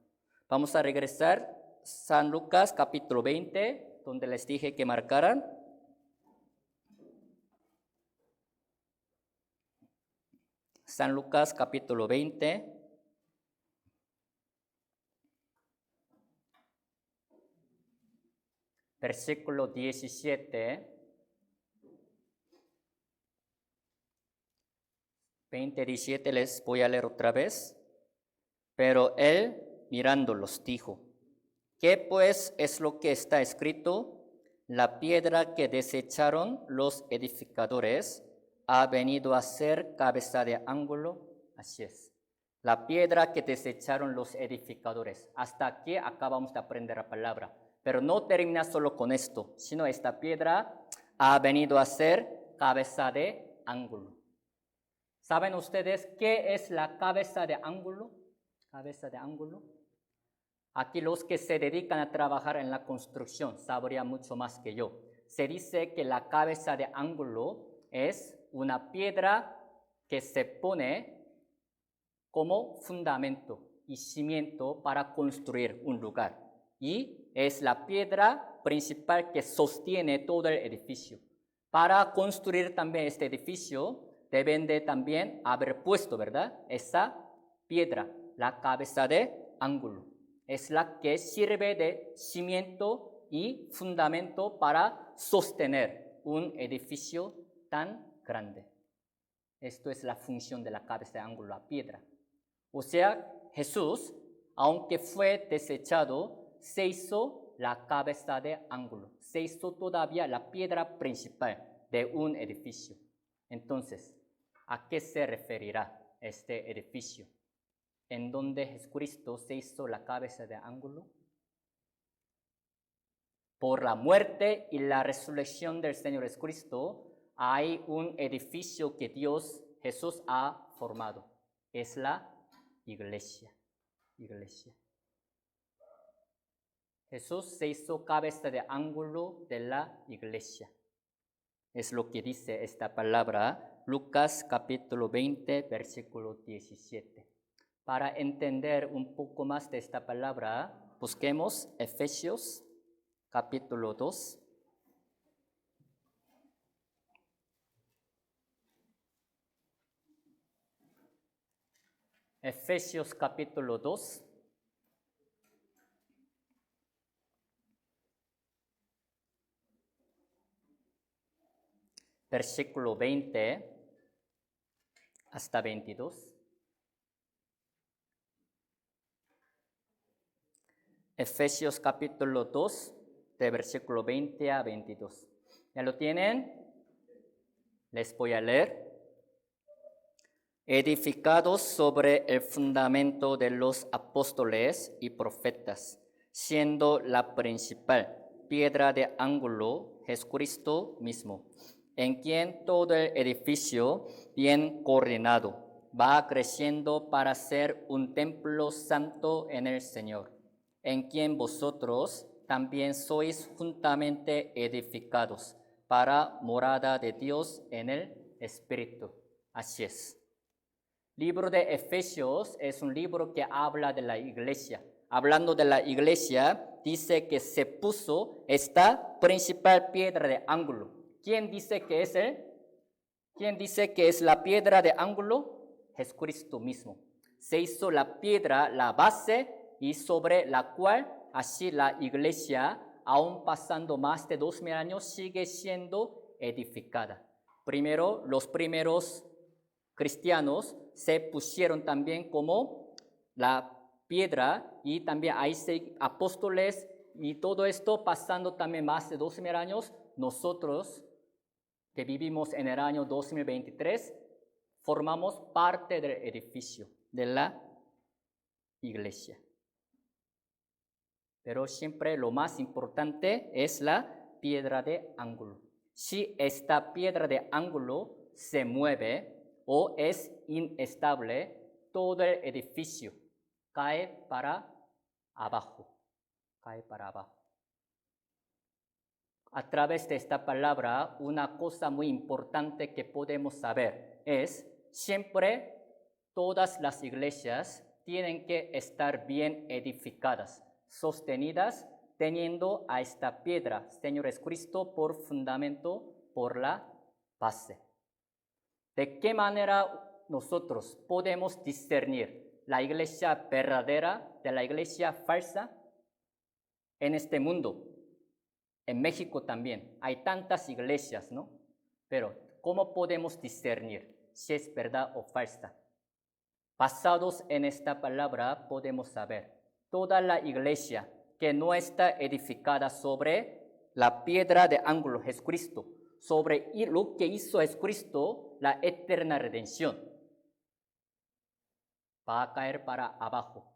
Vamos a regresar a San Lucas capítulo 20, donde les dije que marcaran. San Lucas capítulo 20. Versículo 17. 20:17 les voy a leer otra vez. Pero él, mirándolos, dijo: ¿Qué pues es lo que está escrito? La piedra que desecharon los edificadores ha venido a ser cabeza de ángulo. Así es. La piedra que desecharon los edificadores. Hasta aquí acabamos de aprender la palabra. Pero no termina solo con esto, sino esta piedra ha venido a ser cabeza de ángulo. ¿Saben ustedes qué es la cabeza de ángulo? Cabeza de ángulo. Aquí los que se dedican a trabajar en la construcción sabrían mucho más que yo. Se dice que la cabeza de ángulo es una piedra que se pone como fundamento y cimiento para construir un lugar. Y es la piedra principal que sostiene todo el edificio. Para construir también este edificio, deben de también haber puesto, ¿verdad? Esa piedra, la cabeza de ángulo. Es la que sirve de cimiento y fundamento para sostener un edificio tan grande. Esto es la función de la cabeza de ángulo, la piedra. O sea, Jesús, aunque fue desechado, se hizo la cabeza de ángulo. Se hizo todavía la piedra principal de un edificio. Entonces, ¿a qué se referirá este edificio? ¿En donde Jesucristo se hizo la cabeza de ángulo? Por la muerte y la resurrección del Señor Jesucristo, hay un edificio que Jesús ha formado. Es la iglesia. Iglesia. Jesús se hizo cabeza de ángulo de la iglesia. Es lo que dice esta palabra, Lucas capítulo 20, versículo 17. Para entender un poco más de esta palabra, busquemos Efesios capítulo 2. Efesios capítulo 2. Versículo 20 hasta 22. Efesios capítulo 2, de versículo 20 a 22. ¿Ya lo tienen? Les voy a leer. Edificados sobre el fundamento de los apóstoles y profetas, siendo la principal piedra de ángulo Jesucristo mismo, en quien todo el edificio bien coordinado va creciendo para ser un templo santo en el Señor, en quien vosotros también sois juntamente edificados para morada de Dios en el Espíritu. Así es. Libro de Efesios es un libro que habla de la iglesia. Hablando de la iglesia, dice que se puso esta principal piedra de ángulo. ¿Quién dice que es él? ¿Quién dice que es la piedra de ángulo? Jesucristo mismo. Se hizo la piedra, la base, y sobre la cual así la iglesia, aún pasando más de 2000 años, sigue siendo edificada. Primero, los primeros cristianos se pusieron también como la piedra y también hay apóstoles y todo esto pasando también más de 2000 años. Nosotros que vivimos en el año 2023 formamos parte del edificio de la iglesia. Pero siempre lo más importante es la piedra de ángulo. Si esta piedra de ángulo se mueve o es inestable, todo el edificio cae para abajo. Cae para abajo. A través de esta palabra, una cosa muy importante que podemos saber es siempre todas las iglesias tienen que estar bien edificadas, sostenidas, teniendo a esta piedra, Señor Jesucristo, por fundamento, por la base. ¿De qué manera nosotros podemos discernir la iglesia verdadera de la iglesia falsa en este mundo? En México también hay tantas iglesias, ¿no? Pero ¿cómo podemos discernir si es verdad o falsa? Basados en esta palabra podemos saber, toda la iglesia que no está edificada sobre la piedra de ángulo Jesucristo, sobre lo que hizo Jesucristo, la eterna redención, va a caer para abajo.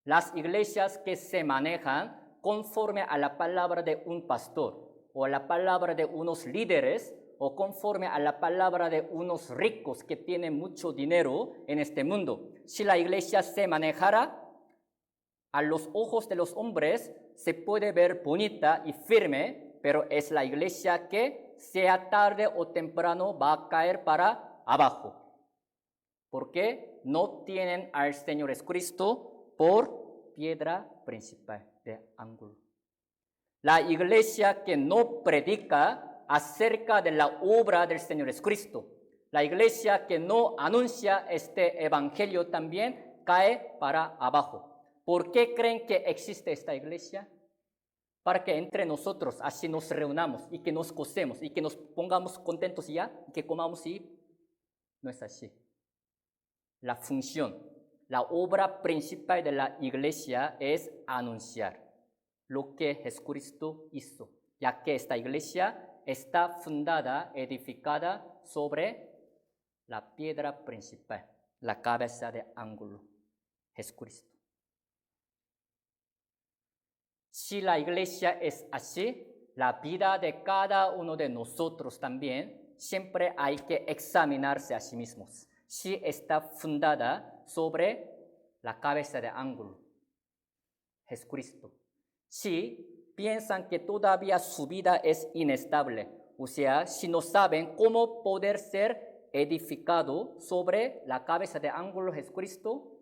Las iglesias que se manejan conforme a la palabra de un pastor o a la palabra de unos líderes o conforme a la palabra de unos ricos que tienen mucho dinero en este mundo. Si la iglesia se manejara a los ojos de los hombres, se puede ver bonita y firme, pero es la iglesia que sea tarde o temprano va a caer para abajo. Porque no tienen al Señor Jesucristo por piedra principal de ángulo. La iglesia que no predica acerca de la obra del Señor Jesucristo, la iglesia que no anuncia este evangelio también cae para abajo. ¿Por qué creen que existe esta iglesia? Para que entre nosotros así nos reunamos y que nos gocemos y que nos pongamos contentos y ya, y que comamos y no es así. La función, la obra principal de la iglesia es anunciar lo que Jesucristo hizo, ya que esta iglesia está fundada, edificada sobre la piedra principal, la cabeza de ángulo, Jesucristo. Si la iglesia es así, la vida de cada uno de nosotros también, siempre hay que examinarse a sí mismos. Si está fundada sobre la cabeza de ángulo, Jesucristo. Si piensan que todavía su vida es inestable, o sea, si no saben cómo poder ser edificado sobre la cabeza de ángulo Jesucristo,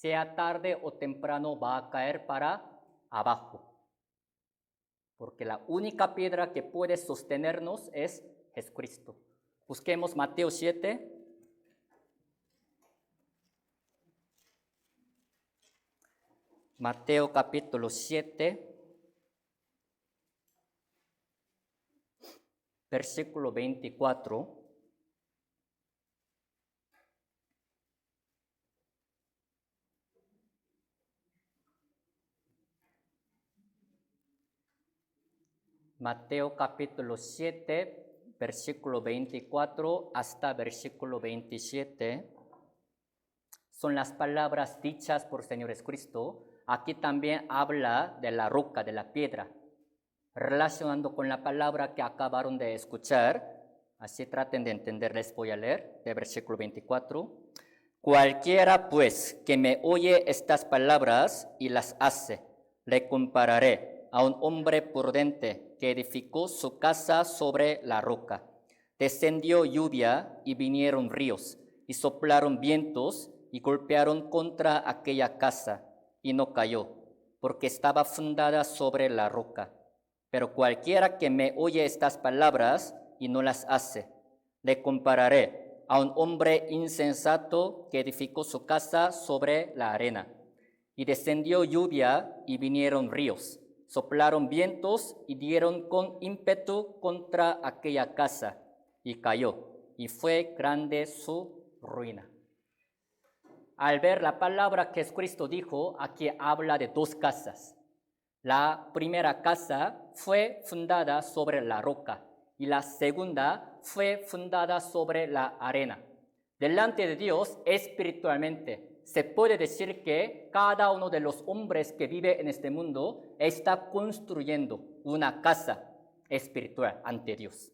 sea tarde o temprano va a caer para abajo. Porque la única piedra que puede sostenernos es Jesucristo. Busquemos Mateo 7. Mateo capítulo 7, versículo 24. Mateo capítulo 7, versículo 24 hasta versículo 27. Son las palabras dichas por Señor Jesucristo. Aquí también habla de la roca, de la piedra, relacionando con la palabra que acabaron de escuchar. Así traten de entender, les voy a leer, de versículo 24. Cualquiera, pues, que me oye estas palabras y las hace, le compararé a un hombre prudente que edificó su casa sobre la roca. Descendió lluvia y vinieron ríos, y soplaron vientos y golpearon contra aquella casa, y no cayó, porque estaba fundada sobre la roca. Pero cualquiera que me oye estas palabras y no las hace, le compararé a un hombre insensato que edificó su casa sobre la arena. Y descendió lluvia y vinieron ríos, soplaron vientos y dieron con ímpetu contra aquella casa, y cayó, y fue grande su ruina. Al ver la palabra que Jesucristo dijo, aquí habla de dos casas. La primera casa fue fundada sobre la roca y la segunda fue fundada sobre la arena. Delante de Dios, espiritualmente, se puede decir que cada uno de los hombres que vive en este mundo está construyendo una casa espiritual ante Dios.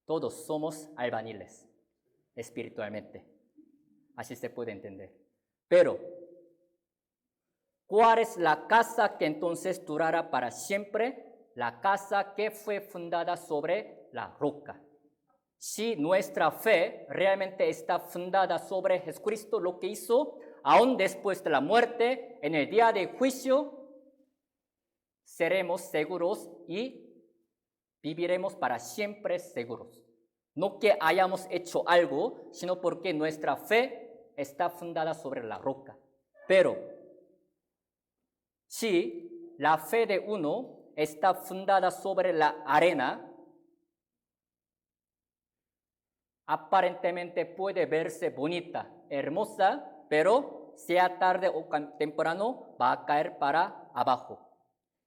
Todos somos albañiles espiritualmente. Así se puede entender. Pero, ¿cuál es la casa que entonces durará para siempre? La casa que fue fundada sobre la roca. Si nuestra fe realmente está fundada sobre Jesucristo, lo que hizo, aún después de la muerte, en el día de juicio, seremos seguros y viviremos para siempre seguros. No que hayamos hecho algo, sino porque nuestra fe está fundada sobre la roca. Pero si la fe de uno está fundada sobre la arena, aparentemente puede verse bonita, hermosa, pero sea tarde o temprano va a caer para abajo.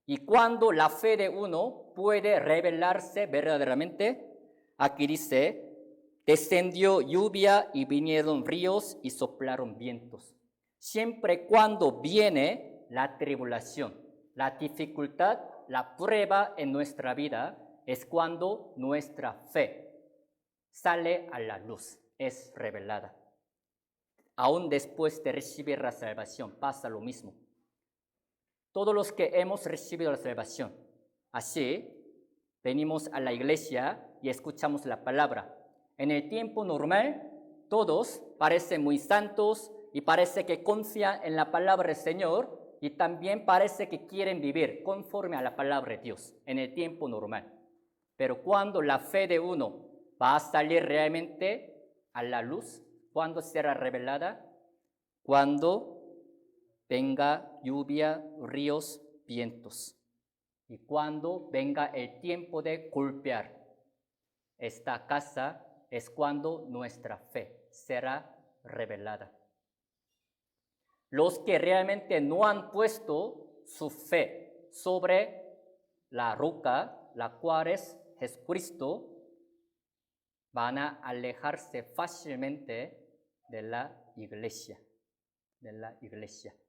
Y cuando la fe de uno puede revelarse verdaderamente, aquí dice, descendió lluvia y vinieron ríos y soplaron vientos. Siempre cuando viene la tribulación, la dificultad, la prueba en nuestra vida, es cuando nuestra fe sale a la luz, es revelada. Aún después de recibir la salvación, pasa lo mismo. Todos los que hemos recibido la salvación, así venimos a la iglesia y escuchamos la palabra. En el tiempo normal, todos parecen muy santos y parece que confían en la palabra del Señor y también parece que quieren vivir conforme a la palabra de Dios en el tiempo normal. Pero cuando la fe de uno va a salir realmente a la luz, cuando será revelada, cuando venga lluvia, ríos, vientos. Y cuando venga el tiempo de golpear esta casa, es cuando nuestra fe será revelada. Los que realmente no han puesto su fe sobre la roca, la cual es Jesucristo, van a alejarse fácilmente de la iglesia,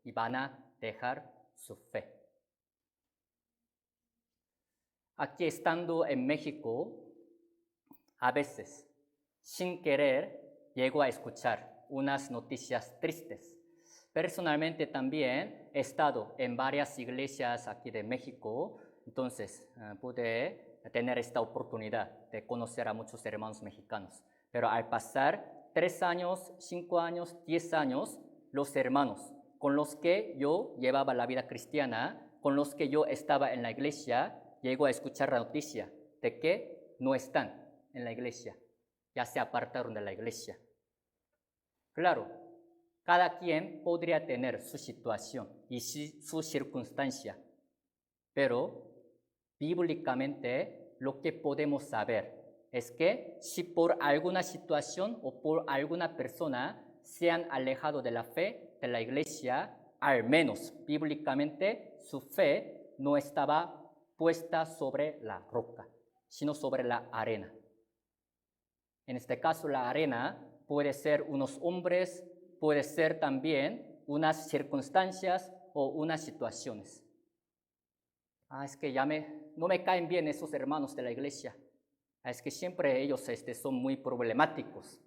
y van a dejar su fe. Aquí estando en México, a veces, sin querer, llego a escuchar unas noticias tristes. Personalmente también he estado en varias iglesias aquí de México, entonces pude tener esta oportunidad de conocer a muchos hermanos mexicanos. Pero al pasar 3 años, 5 años, 10 años, los hermanos con los que yo llevaba la vida cristiana, con los que yo estaba en la iglesia, llego a escuchar la noticia de que no están en la iglesia, ya se apartaron de la iglesia. Claro, cada quien podría tener su situación y su circunstancia, pero bíblicamente lo que podemos saber es que si por alguna situación o por alguna persona se han alejado de la fe de la iglesia, al menos bíblicamente su fe no estaba puesta sobre la roca, sino sobre la arena. En este caso, la arena puede ser unos hombres, puede ser también unas circunstancias o unas situaciones. Es que no me caen bien esos hermanos de la iglesia. Es que siempre ellos son muy problemáticos.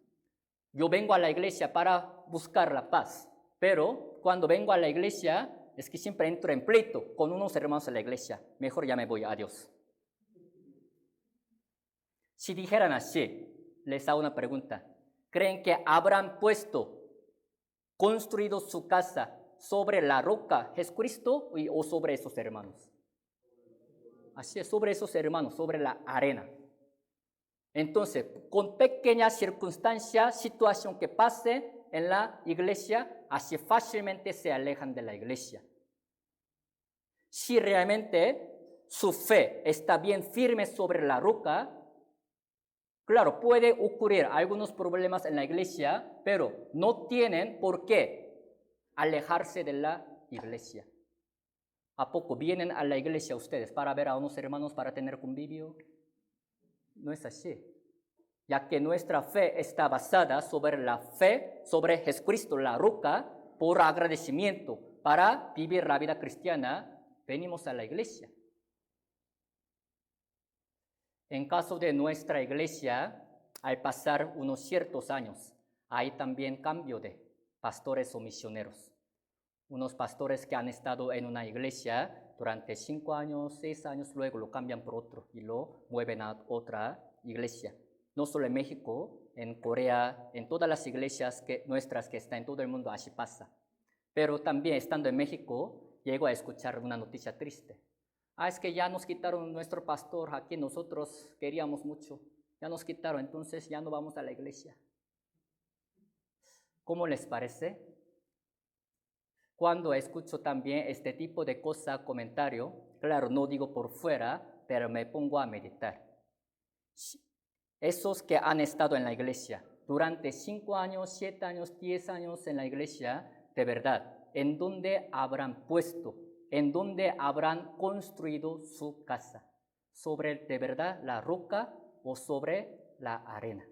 Yo vengo a la iglesia para buscar la paz, pero cuando vengo a la iglesia es que siempre entro en pleito con unos hermanos de la iglesia. Mejor ya me voy, adiós. Si dijeran así, les hago una pregunta. ¿Creen que habrán construido su casa sobre la roca Jesucristo o sobre esos hermanos? Así es, sobre esos hermanos, sobre la arena. Entonces, con pequeña circunstancia, situación que pase en la iglesia, así fácilmente se alejan de la iglesia. Si realmente su fe está bien firme sobre la roca, Claro, puede ocurrir algunos problemas en la iglesia, pero no tienen por qué alejarse de la iglesia. ¿A poco vienen a la iglesia ustedes para ver a unos hermanos, para tener convivio? No es así. Ya que nuestra fe está basada sobre la fe, sobre Jesucristo, la roca, por agradecimiento. Para vivir la vida cristiana, venimos a la iglesia. En caso de nuestra iglesia, al pasar unos ciertos años, hay también cambio de pastores o misioneros. Unos pastores que han estado en una iglesia durante 5 años, 6 años, luego lo cambian por otro y lo mueven a otra iglesia. No solo en México, en Corea, en todas las iglesias nuestras que están en todo el mundo, así pasa. Pero también estando en México, llego a escuchar una noticia triste. Es que ya nos quitaron nuestro pastor, aquí nosotros queríamos mucho. Ya nos quitaron, entonces ya no vamos a la iglesia. ¿Cómo les parece? Cuando escucho también este tipo de comentario, claro, no digo por fuera, pero me pongo a meditar. Esos que han estado en la iglesia durante 5 años, 7 años, 10 años en la iglesia, de verdad, ¿en dónde habrán puesto? ¿En dónde habrán construido su casa? ¿Sobre de verdad la roca o sobre la arena?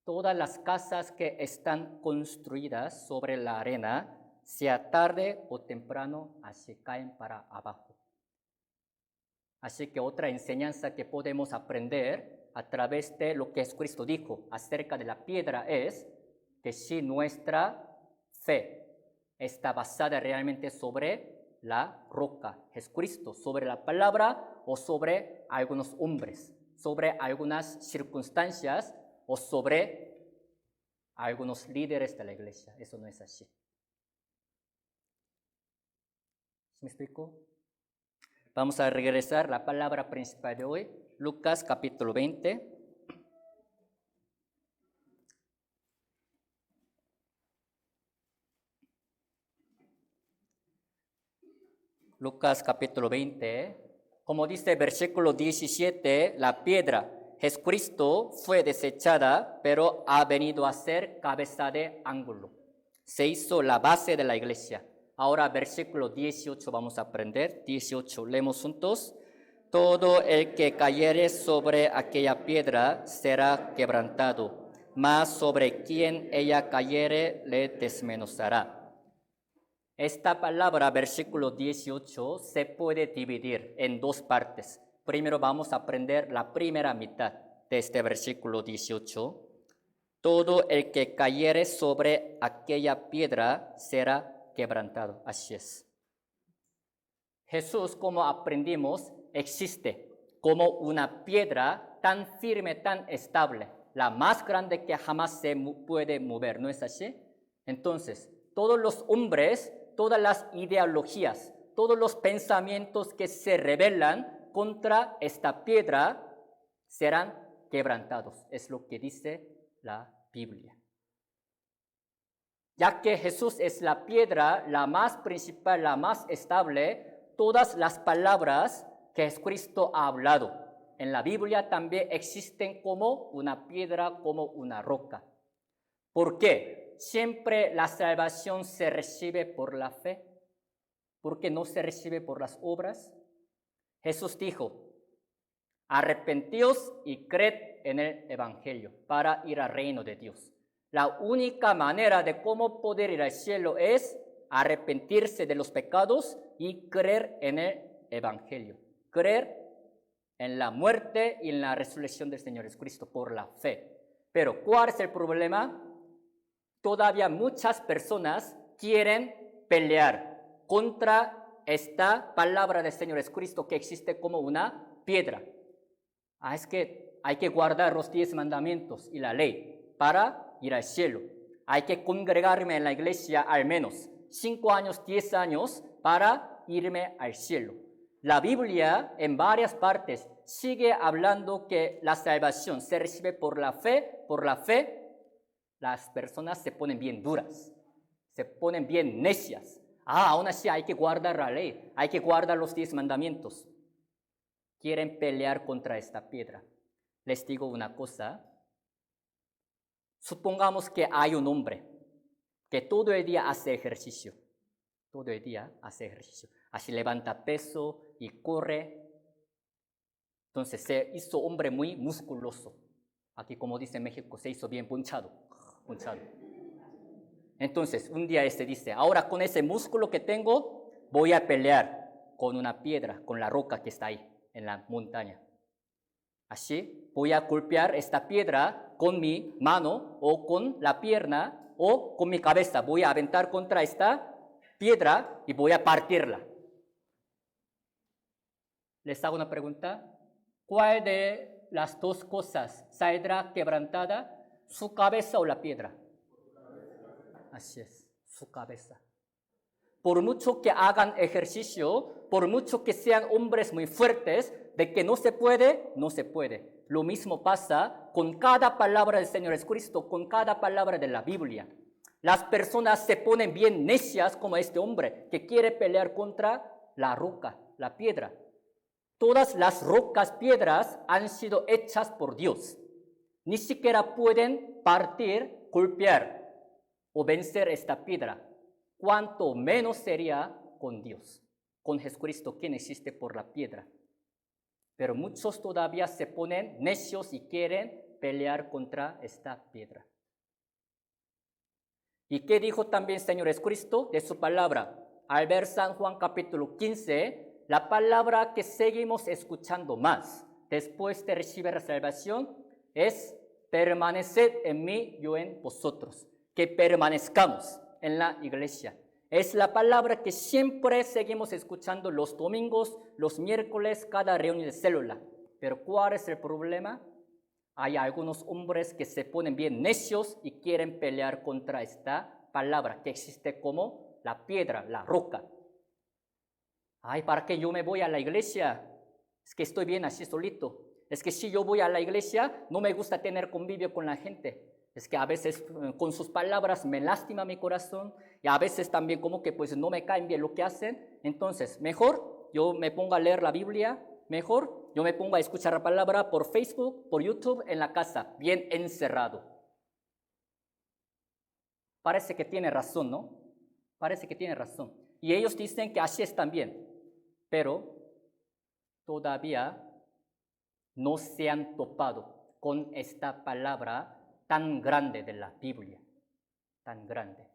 Todas las casas que están construidas sobre la arena, sea tarde o temprano, así caen para abajo. Así que otra enseñanza que podemos aprender a través de lo que Jesucristo dijo acerca de la piedra es que si nuestra fe está basada realmente sobre la roca, Jesucristo, sobre la palabra o sobre algunos hombres, sobre algunas circunstancias o sobre algunos líderes de la iglesia. Eso no es así. ¿Me explico? Vamos a regresar a la palabra principal de hoy, Lucas capítulo 20. Lucas capítulo 20, como dice el versículo 17, la piedra, Jesucristo, fue desechada, pero ha venido a ser cabeza de ángulo. Se hizo la base de la iglesia. Ahora versículo 18 vamos a aprender. 18, leemos juntos. Todo el que cayere sobre aquella piedra será quebrantado, mas sobre quien ella cayere le desmenuzará. Esta palabra, versículo 18, se puede dividir en 2 partes. Primero vamos a aprender la primera mitad de este versículo 18. Todo el que cayere sobre aquella piedra será quebrantado. Así es. Jesús, como aprendimos, existe como una piedra tan firme, tan estable, la más grande que jamás se puede mover, ¿no es así? Entonces, todos los hombres, todas las ideologías, todos los pensamientos que se rebelan contra esta piedra serán quebrantados. Es lo que dice la Biblia. Ya que Jesús es la piedra, la más principal, la más estable, todas las palabras que Jesucristo ha hablado en la Biblia también existen como una piedra, como una roca. ¿Por qué? Siempre la salvación se recibe por la fe. ¿Por qué no se recibe por las obras? Jesús dijo, arrepentíos y creed en el Evangelio para ir al reino de Dios. La única manera de cómo poder ir al cielo es arrepentirse de los pecados y creer en el Evangelio. Creer en la muerte y en la resurrección del Señor Jesucristo por la fe. Pero ¿cuál es el problema? Todavía muchas personas quieren pelear contra esta palabra del Señor Jesucristo que existe como una piedra. Es que hay que guardar los 10 mandamientos y la ley para ir al cielo. Hay que congregarme en la iglesia al menos 5 años, 10 años para irme al cielo. La Biblia en varias partes sigue hablando que la salvación se recibe por la fe. Por la fe, las personas se ponen bien duras, se ponen bien necias. Aún así hay que guardar la ley, hay que guardar los 10 mandamientos. Quieren pelear contra esta piedra. les digo una cosa. Supongamos que hay un hombre que todo el día hace ejercicio. Todo el día hace ejercicio. Así levanta peso y corre. Entonces se hizo hombre muy musculoso. Aquí, como dice en México, se hizo bien punchado. Entonces, un día dice, ahora con ese músculo que tengo, voy a pelear con una piedra, con la roca que está ahí, en la montaña. Así, voy a golpear esta piedra con mi mano, o con la pierna, o con mi cabeza. Voy a aventar contra esta piedra y voy a partirla. Les hago una pregunta. ¿Cuál de las dos cosas saldrá quebrantada? ¿Su cabeza o la piedra? Así es, su cabeza. Por mucho que hagan ejercicio, por mucho que sean hombres muy fuertes, de que no se puede, no se puede. Lo mismo pasa con cada palabra del Señor Jesucristo, con cada palabra de la Biblia. Las personas se ponen bien necias como este hombre que quiere pelear contra la roca, la piedra. Todas las rocas, piedras han sido hechas por Dios. Ni siquiera pueden partir, golpear o vencer esta piedra. Cuanto menos sería con Dios, con Jesucristo, quien existe por la piedra. Pero muchos todavía se ponen necios y quieren pelear contra esta piedra. ¿Y qué dijo también el Señor Jesucristo de su palabra? Al ver San Juan capítulo 15, la palabra que seguimos escuchando más después de recibir la salvación es permaneced en mí, yo en vosotros. Que permanezcamos en la iglesia. Es la palabra que siempre seguimos escuchando los domingos, los miércoles, cada reunión de célula. Pero ¿cuál es el problema? Hay algunos hombres que se ponen bien necios y quieren pelear contra esta palabra que existe como la piedra, la roca. Ay, ¿para qué yo me voy a la iglesia? Es que estoy bien así solito. Es que si yo voy a la iglesia, no me gusta tener convivio con la gente. Es que a veces con sus palabras me lastima mi corazón y a veces también como que pues no me caen bien lo que hacen. Entonces, mejor yo me pongo a leer la Biblia, mejor yo me pongo a escuchar la palabra por Facebook, por YouTube, en la casa, bien encerrado. Parece que tiene razón, ¿no? Parece que tiene razón. Y ellos dicen que así están bien. Pero todavía no se han topado con esta palabra tan grande de la Biblia, tan grande.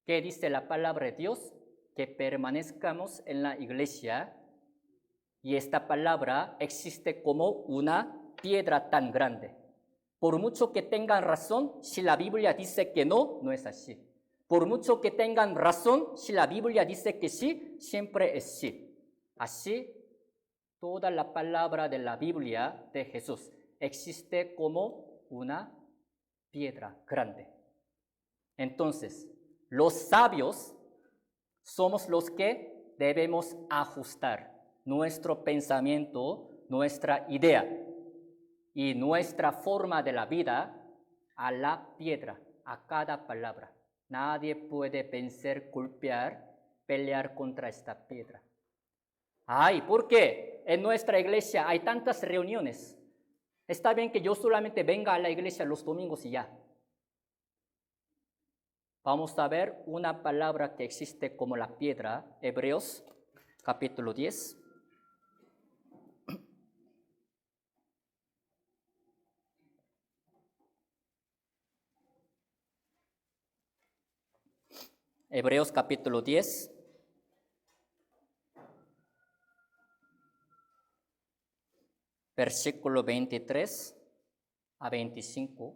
¿Qué dice la palabra de Dios? Que permanezcamos en la iglesia y esta palabra existe como una piedra tan grande. Por mucho que tengan razón, si la Biblia dice que no, no es así. Por mucho que tengan razón, si la Biblia dice que sí, siempre es sí. Así, toda la palabra de la Biblia de Jesús existe como una piedra grande. Entonces, los sabios somos los que debemos ajustar nuestro pensamiento, nuestra idea y nuestra forma de la vida a la piedra, a cada palabra. Nadie puede vencer, golpear, pelear contra esta piedra. Ay, ¿por qué? En nuestra iglesia hay tantas reuniones. Está bien que yo solamente venga a la iglesia los domingos y ya. Vamos a ver una palabra que existe como la piedra, Hebreos capítulo 10. Hebreos capítulo 10. Versículo 23 a 25.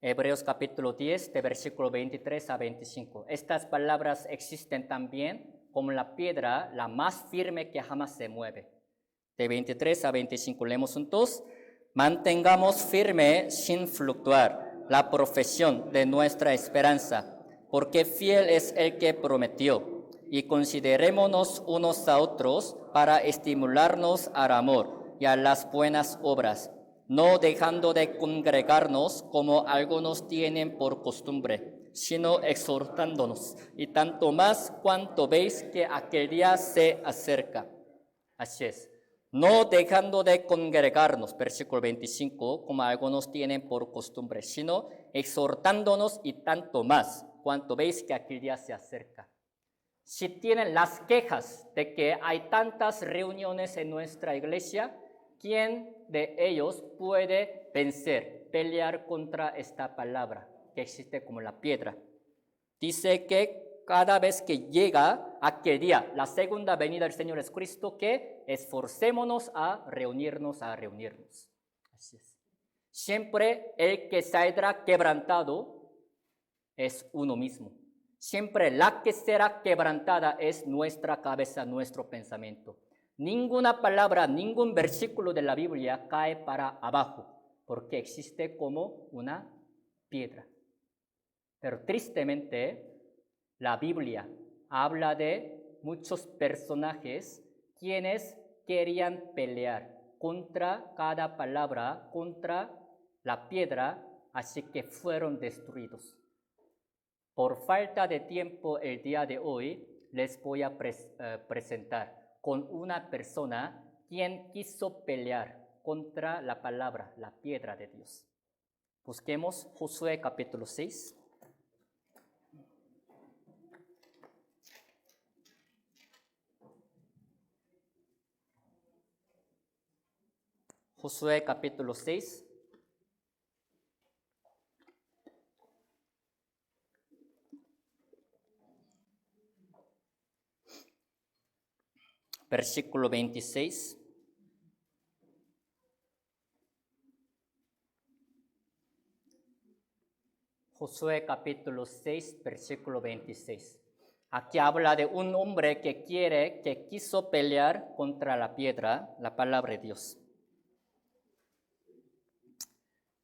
Hebreos capítulo 10, de versículo 23 a 25. Estas palabras existen también como la piedra, la más firme que jamás se mueve. De 23 a 25 leemos juntos. Mantengamos firme sin fluctuar la profesión de nuestra esperanza, porque fiel es el que prometió. Y considerémonos unos a otros para estimularnos al amor y a las buenas obras, no dejando de congregarnos como algunos tienen por costumbre, sino exhortándonos, y tanto más cuanto veis que aquel día se acerca. Así es. No dejando de congregarnos, versículo 25, como algunos tienen por costumbre, sino exhortándonos y tanto más, cuanto veis que aquel día se acerca. Si tienen las quejas de que hay tantas reuniones en nuestra iglesia, ¿quién de ellos puede vencer, pelear contra esta palabra que existe como la piedra? Dice que cada vez que llega aquel día, la segunda venida del Señor Jesucristo, que esforcémonos a reunirnos, Así es. Siempre el que saldrá quebrantado es uno mismo. Siempre la que será quebrantada es nuestra cabeza, nuestro pensamiento. Ninguna palabra, ningún versículo de la Biblia cae para abajo, porque existe como una piedra. Pero tristemente, la Biblia habla de muchos personajes quienes querían pelear contra cada palabra, contra la piedra, así que fueron destruidos. Por falta de tiempo el día de hoy les voy a presentar con una persona quien quiso pelear contra la palabra, la piedra de Dios. Busquemos Josué capítulo 6. Josué capítulo 6. Versículo 26. Josué capítulo 6, versículo 26. Aquí habla de un hombre que quiso pelear contra la piedra, la palabra de Dios.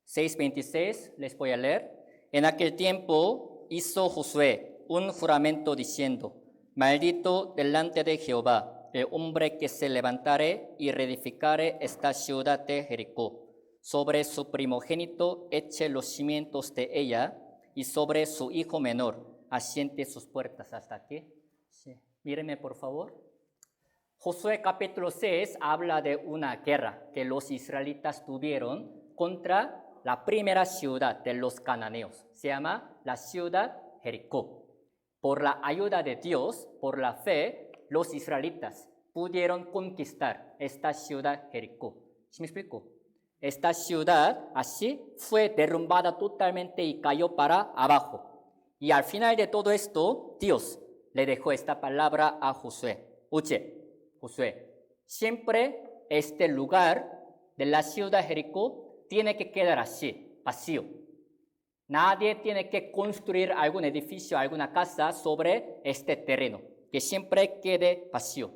6:26, les voy a leer. En aquel tiempo hizo Josué un juramento diciendo: maldito delante de Jehová el hombre que se levantare y reedificare esta ciudad de Jericó. Sobre su primogénito eche los cimientos de ella, y sobre su hijo menor asiente sus puertas. ¿Hasta aquí? Sí. Mírenme, por favor. Josué capítulo 6 habla de una guerra que los israelitas tuvieron contra la primera ciudad de los cananeos. Se llama la ciudad Jericó. Por la ayuda de Dios, por la fe, los israelitas pudieron conquistar esta ciudad Jericó. ¿Sí me explico? Esta ciudad así fue derrumbada totalmente y cayó para abajo. Y al final de todo esto, Dios le dejó esta palabra a Josué. Oye, Josué, siempre este lugar de la ciudad Jericó tiene que quedar así, vacío. Nadie tiene que construir algún edificio, alguna casa sobre este terreno, que siempre quede vacío.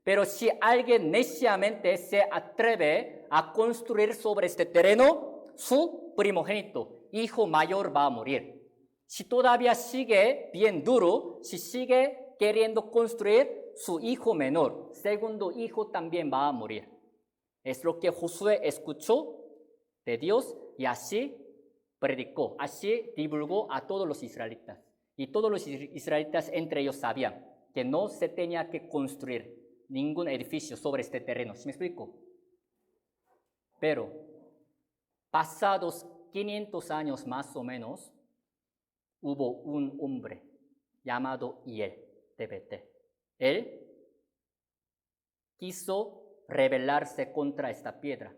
Pero si alguien neciamente se atreve a construir sobre este terreno, su primogénito, hijo mayor, va a morir. Si todavía sigue bien duro, si sigue queriendo construir, su hijo menor, segundo hijo, también va a morir. Es lo que Josué escuchó de Dios y así predicó, así divulgó a todos los israelitas. Y todos los israelitas entre ellos sabían que no se tenía que construir ningún edificio sobre este terreno. ¿Sí me explico? Pero pasados 500 años más o menos, hubo un hombre llamado Hiel de Betel. Él quiso rebelarse contra esta piedra.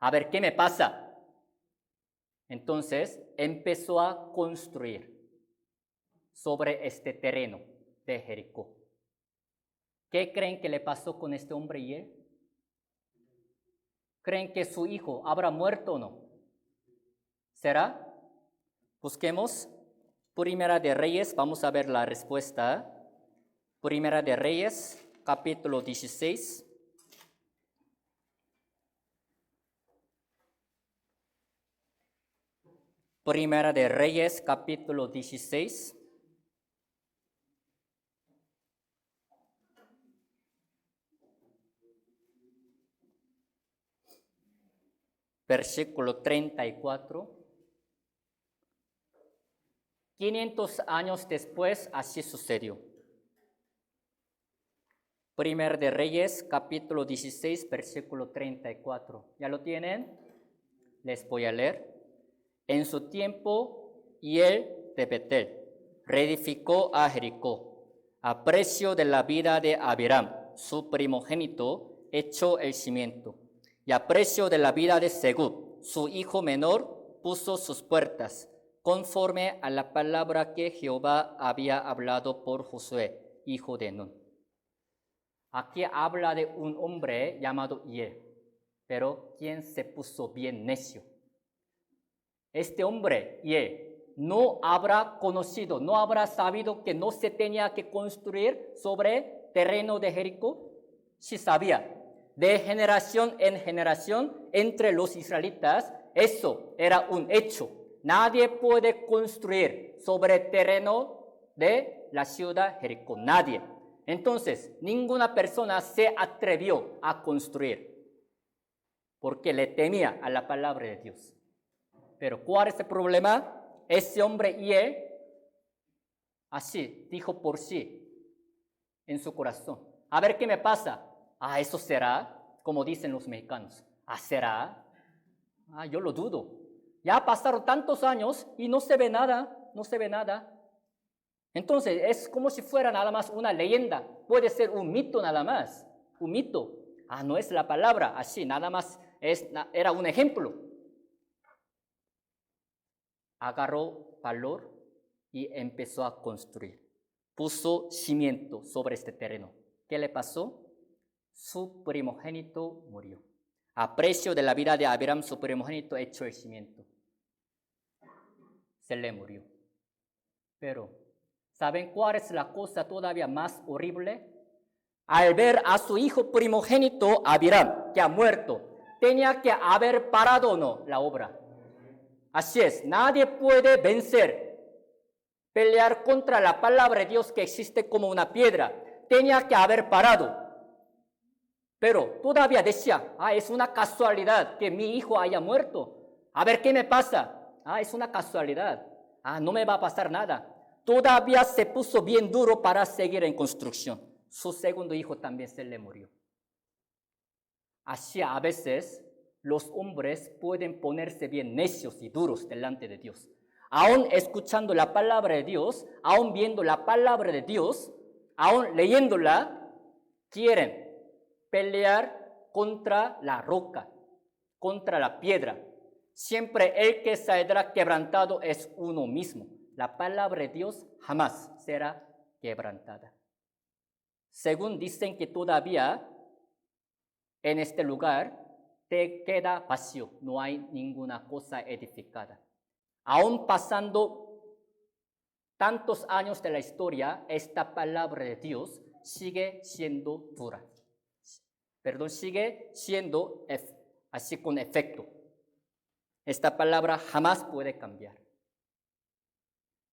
A ver, ¿qué me pasa? Entonces empezó a construir sobre este terreno de Jericó. ¿Qué creen que le pasó con este hombre y él? ¿Creen que su hijo habrá muerto o no? ¿Será? Busquemos Primera de Reyes, vamos a ver la respuesta. Primera de Reyes, capítulo 16. Primera de Reyes, capítulo 16. Versículo 34. 500 años después, así sucedió. Primer de Reyes, capítulo 16, versículo 34. ¿Ya lo tienen? Les voy a leer. En su tiempo, Hiel de Betel reedificó a Jericó, a precio de la vida de Abiram, su primogénito, echó el cimiento, y a precio de la vida de Segub, su hijo menor, puso sus puertas, conforme a la palabra que Jehová había hablado por Josué, hijo de Nun. Aquí habla de un hombre llamado Hiel, pero quien se puso bien necio. Este hombre, Hiel, no habrá conocido, no habrá sabido que no se tenía que construir sobre terreno de Jericó. Sí sabía. De generación en generación, entre los israelitas, eso era un hecho. Nadie puede construir sobre terreno de la ciudad Jericó. Nadie. Entonces, ninguna persona se atrevió a construir porque le temía a la palabra de Dios. Pero ¿cuál es el problema? Ese hombre Hiel, así, dijo por sí, en su corazón. A ver qué me pasa. Eso será, como dicen los mexicanos. ¿Será? Yo lo dudo. Ya pasaron tantos años y no se ve nada, no se ve nada. Entonces, es como si fuera nada más una leyenda. Puede ser un mito nada más, un mito. No es la palabra, así, nada más era un ejemplo. Agarró valor y empezó a construir. Puso cimiento sobre este terreno. ¿Qué le pasó? Su primogénito murió. A precio de la vida de Abiram, su primogénito echó el cimiento. Se le murió. Pero, ¿saben cuál es la cosa todavía más horrible? Al ver a su hijo primogénito, Abiram, que ha muerto, tenía que haber parado o no la obra. Así es, nadie puede vencer, pelear contra la palabra de Dios que existe como una piedra. Tenía que haber parado. Pero todavía decía, es una casualidad que mi hijo haya muerto. A ver qué me pasa. Es una casualidad. No me va a pasar nada. Todavía se puso bien duro para seguir en construcción. Su segundo hijo también se le murió. Así a veces los hombres pueden ponerse bien necios y duros delante de Dios. Aún escuchando la palabra de Dios, aún viendo la palabra de Dios, aún leyéndola, quieren pelear contra la roca, contra la piedra. Siempre el que saldrá quebrantado es uno mismo. La palabra de Dios jamás será quebrantada. Según dicen que todavía en este lugar te queda vacío, no hay ninguna cosa edificada. Aún pasando tantos años de la historia, esta palabra de Dios sigue siendo dura. Sigue siendo así con efecto. Esta palabra jamás puede cambiar.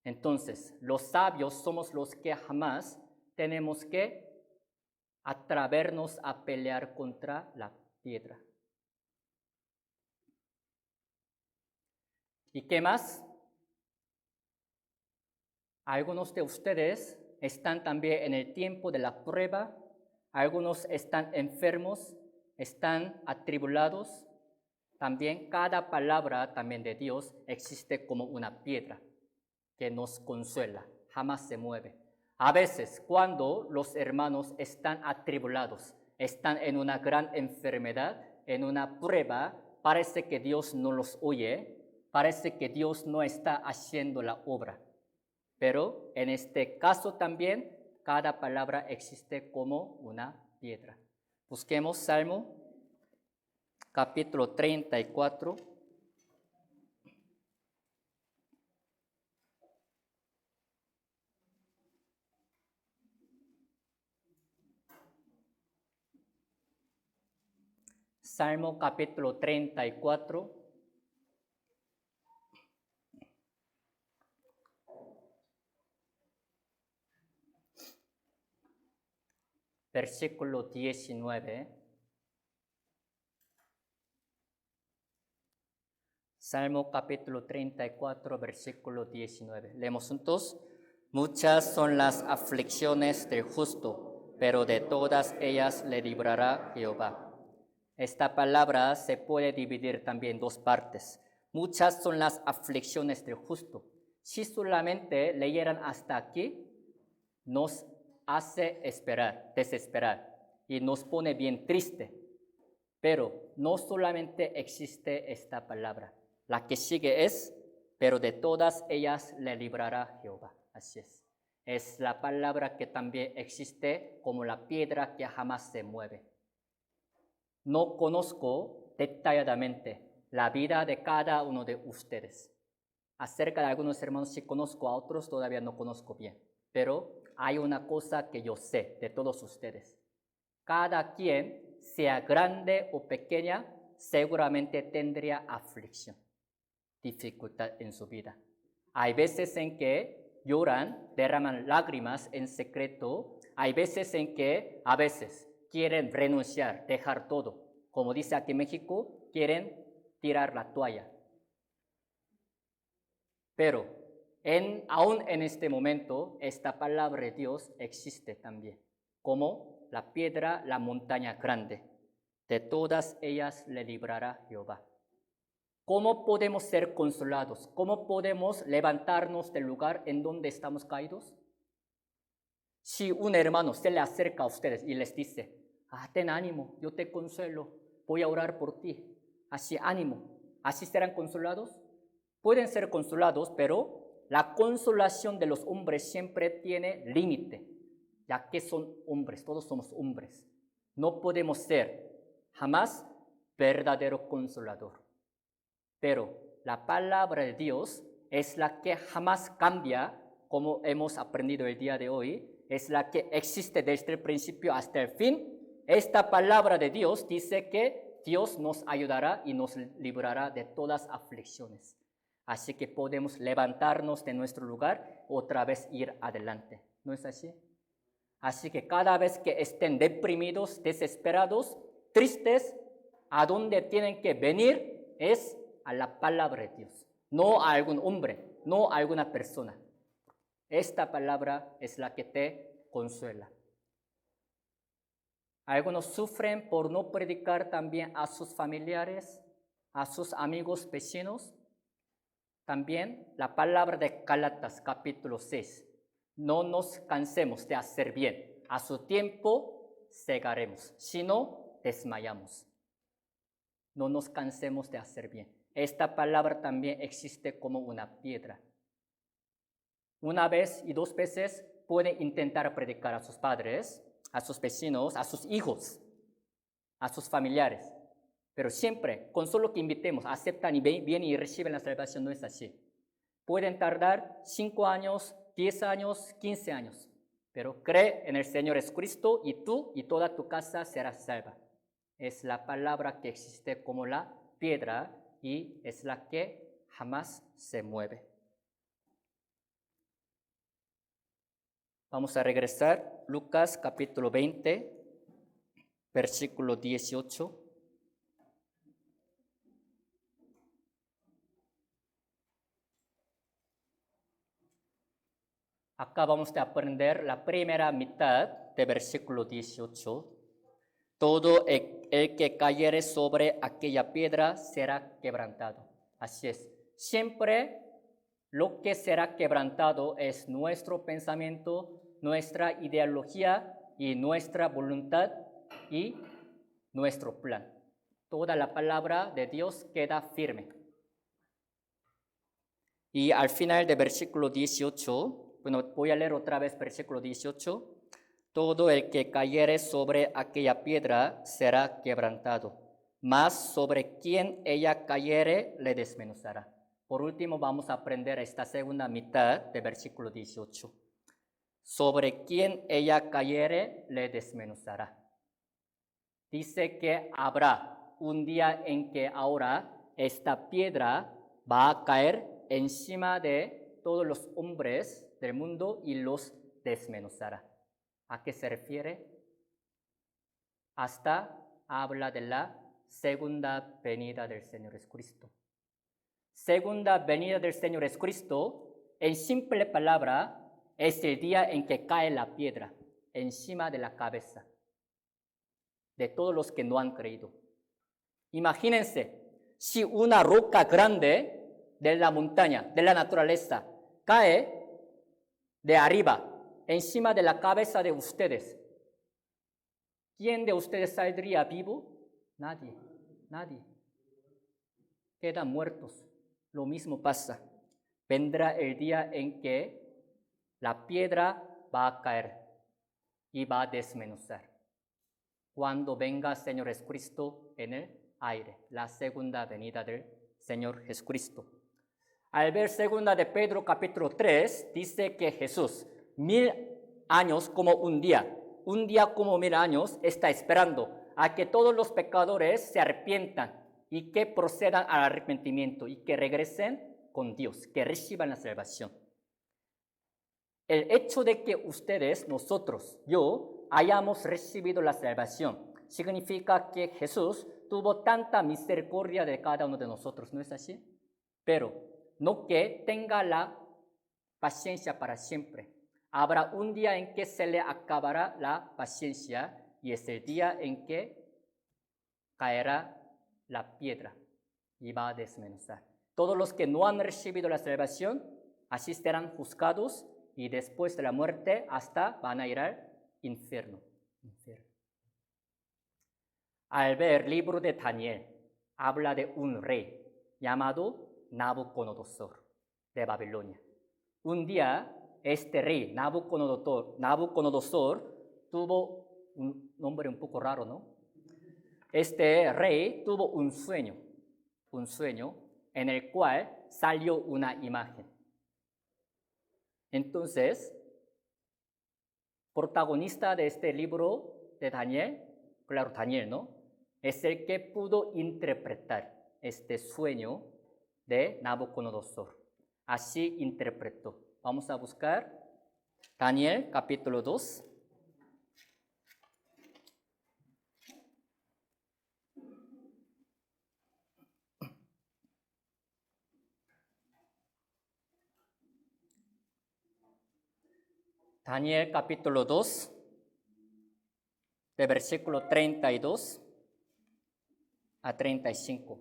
Entonces, los sabios somos los que jamás tenemos que atrevernos a pelear contra la piedra. ¿Y qué más? Algunos de ustedes están también en el tiempo de la prueba. Algunos están enfermos, están atribulados. También cada palabra también de Dios existe como una piedra que nos consuela, jamás se mueve. A veces cuando los hermanos están atribulados, están en una gran enfermedad, en una prueba, parece que Dios no los oye, parece que Dios no está haciendo la obra. Pero en este caso también, cada palabra existe como una piedra. Busquemos Salmo, capítulo 34. Salmo capítulo 34. Versículo 19. Salmo capítulo 34, versículo 19. Leemos juntos. Muchas son las aflicciones del justo, pero de todas ellas le librará Jehová. Esta palabra se puede dividir también en dos partes. Muchas son las aflicciones del justo. Si solamente leyeran hasta aquí, nos hace desesperar, y nos pone bien triste. Pero no solamente existe esta palabra. La que sigue es, pero de todas ellas le librará Jehová. Así es. Es la palabra que también existe como la piedra que jamás se mueve. No conozco detalladamente la vida de cada uno de ustedes. Acerca de algunos hermanos sí conozco, a otros todavía no conozco bien. Pero hay una cosa que yo sé de todos ustedes. Cada quien, sea grande o pequeña, seguramente tendría aflicción, dificultad en su vida. Hay veces en que lloran, derraman lágrimas en secreto. Hay veces en que a veces quieren renunciar, dejar todo. Como dice aquí en México, quieren tirar la toalla. Pero aún en este momento, esta palabra de Dios existe también, como la piedra, la montaña grande. De todas ellas le librará Jehová. ¿Cómo podemos ser consolados? ¿Cómo podemos levantarnos del lugar en donde estamos caídos? Si un hermano se le acerca a ustedes y les dice, ten ánimo, yo te consuelo, voy a orar por ti. Así, ánimo. ¿Así serán consolados? Pueden ser consolados, pero la consolación de los hombres siempre tiene límite, ya que son hombres, todos somos hombres. No podemos ser jamás verdadero consolador. Pero la palabra de Dios es la que jamás cambia, como hemos aprendido el día de hoy, es la que existe desde el principio hasta el fin. Esta palabra de Dios dice que Dios nos ayudará y nos librará de todas aflicciones. Así que podemos levantarnos de nuestro lugar, otra vez ir adelante. ¿No es así? Así que cada vez que estén deprimidos, desesperados, tristes, a donde tienen que venir es a la palabra de Dios, no a algún hombre, no a alguna persona. Esta palabra es la que te consuela. Algunos sufren por no predicar también a sus familiares, a sus amigos vecinos. También la palabra de Gálatas capítulo 6. No nos cansemos de hacer bien. A su tiempo segaremos, si no, desmayamos. No nos cansemos de hacer bien. Esta palabra también existe como una piedra. Una vez y dos veces pueden intentar predicar a sus padres, a sus vecinos, a sus hijos, a sus familiares. Pero siempre, con solo que invitemos, aceptan y vienen y reciben la salvación, no es así. Pueden tardar 5 años, 10 años, 15 años. Pero cree en el Señor Jesucristo y tú y toda tu casa serás salva. Es la palabra que existe como la piedra y es la que jamás se mueve. Vamos a regresar, Lucas capítulo 20, versículo 18. Acá vamos a aprender la primera mitad de versículo 18. Todo el que cayere sobre aquella piedra será quebrantado. Así es. Siempre lo que será quebrantado es nuestro pensamiento, nuestra ideología y nuestra voluntad y nuestro plan. Toda la palabra de Dios queda firme. Y al final del versículo 18, bueno, voy a leer otra vez versículo 18. Todo el que cayere sobre aquella piedra será quebrantado, mas sobre quien ella cayere le desmenuzará. Por último, vamos a aprender esta segunda mitad del versículo 18. Sobre quien ella cayere le desmenuzará. Dice que habrá un día en que ahora esta piedra va a caer encima de todos los hombres del mundo y los desmenuzará. ¿A qué se refiere? Hasta habla de la segunda venida del Señor Jesucristo. Segunda venida del Señor Jesucristo, en simple palabra, es el día en que cae la piedra. encima de la cabeza de todos los que no han creído. Imagínense, si una roca grande de la montaña, de la naturaleza, cae de arriba, encima de la cabeza de ustedes, ¿quién de ustedes saldría vivo? Nadie, nadie. Quedan muertos. Lo mismo pasa. Vendrá el día en que la piedra va a caer y va a desmenuzar. Cuando venga Señor Jesucristo en el aire, la segunda venida del Señor Jesucristo. Al ver segunda de Pedro capítulo 3, dice que Jesús, 1000 años como un día como 1000 años, está esperando a que todos los pecadores se arrepientan y que procedan al arrepentimiento y que regresen con Dios, que reciban la salvación. El hecho de que ustedes, nosotros, yo, hayamos recibido la salvación, significa que Jesús tuvo tanta misericordia de cada uno de nosotros, ¿no es así? Pero no que tenga la paciencia para siempre. Habrá un día en que se le acabará la paciencia y es el día en que caerá la piedra y va a desmenuzar. Todos los que no han recibido la salvación así serán juzgados y después de la muerte hasta van a ir al infierno. Al ver el libro de Daniel, habla de un rey llamado Nabucodonosor de Babilonia. Un día, este rey, Nabucodonosor, tuvo un nombre un poco raro, ¿no? Este rey tuvo un sueño en el cual salió una imagen. Entonces, protagonista de este libro de Daniel, claro, Daniel, ¿no? Es el que pudo interpretar este sueño de Nabucodonosor. Así interpretó. Vamos a buscar Daniel capítulo 2. Daniel capítulo 2, de versículo 32 a 35.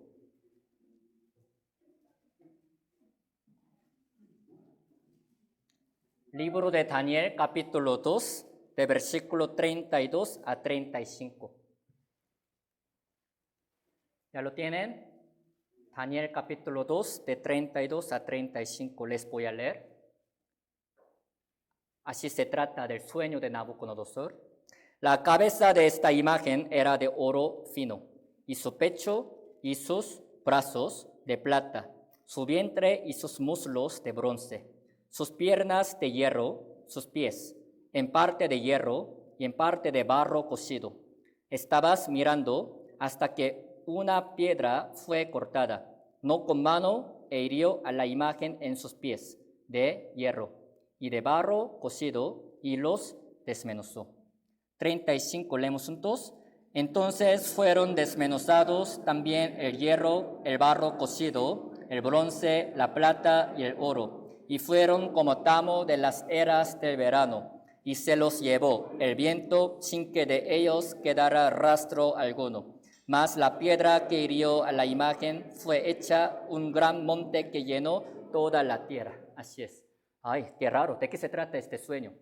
Libro de Daniel capítulo 2, de versículo 32 a 35. ¿Ya lo tienen? Daniel capítulo 2, de 32 a 35. Les voy a leer. Así se trata del sueño de Nabucodonosor. La cabeza de esta imagen era de oro fino, y su pecho y sus brazos de plata, su vientre y sus muslos de bronce, sus piernas de hierro, sus pies, en parte de hierro y en parte de barro cocido. Estabas mirando hasta que una piedra fue cortada, no con mano, e hirió a la imagen en sus pies de hierro y de barro cocido, y los desmenuzó. 35, leemos juntos. Entonces fueron desmenuzados también el hierro, el barro cocido, el bronce, la plata y el oro, y fueron como tamo de las eras del verano, y se los llevó el viento sin que de ellos quedara rastro alguno. Mas la piedra que hirió a la imagen fue hecha un gran monte que llenó toda la tierra. Así es. Ay, qué raro, ¿de qué se trata este sueño?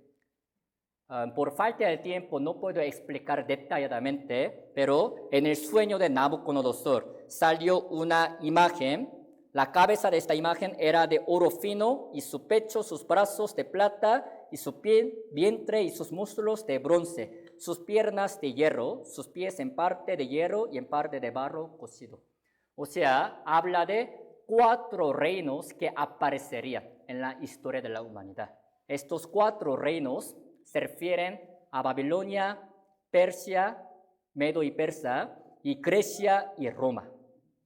Por falta de tiempo no puedo explicar detalladamente, pero en el sueño de Nabucodonosor salió una imagen. La cabeza de esta imagen era de oro fino y su pecho, sus brazos de plata y su vientre y sus muslos de bronce, sus piernas de hierro, sus pies en parte de hierro y en parte de barro cocido. O sea, habla de 4 reinos que aparecerían en la historia de la humanidad. Estos 4 reinos se refieren a Babilonia, Persia, Medo y Persa, y Grecia y Roma.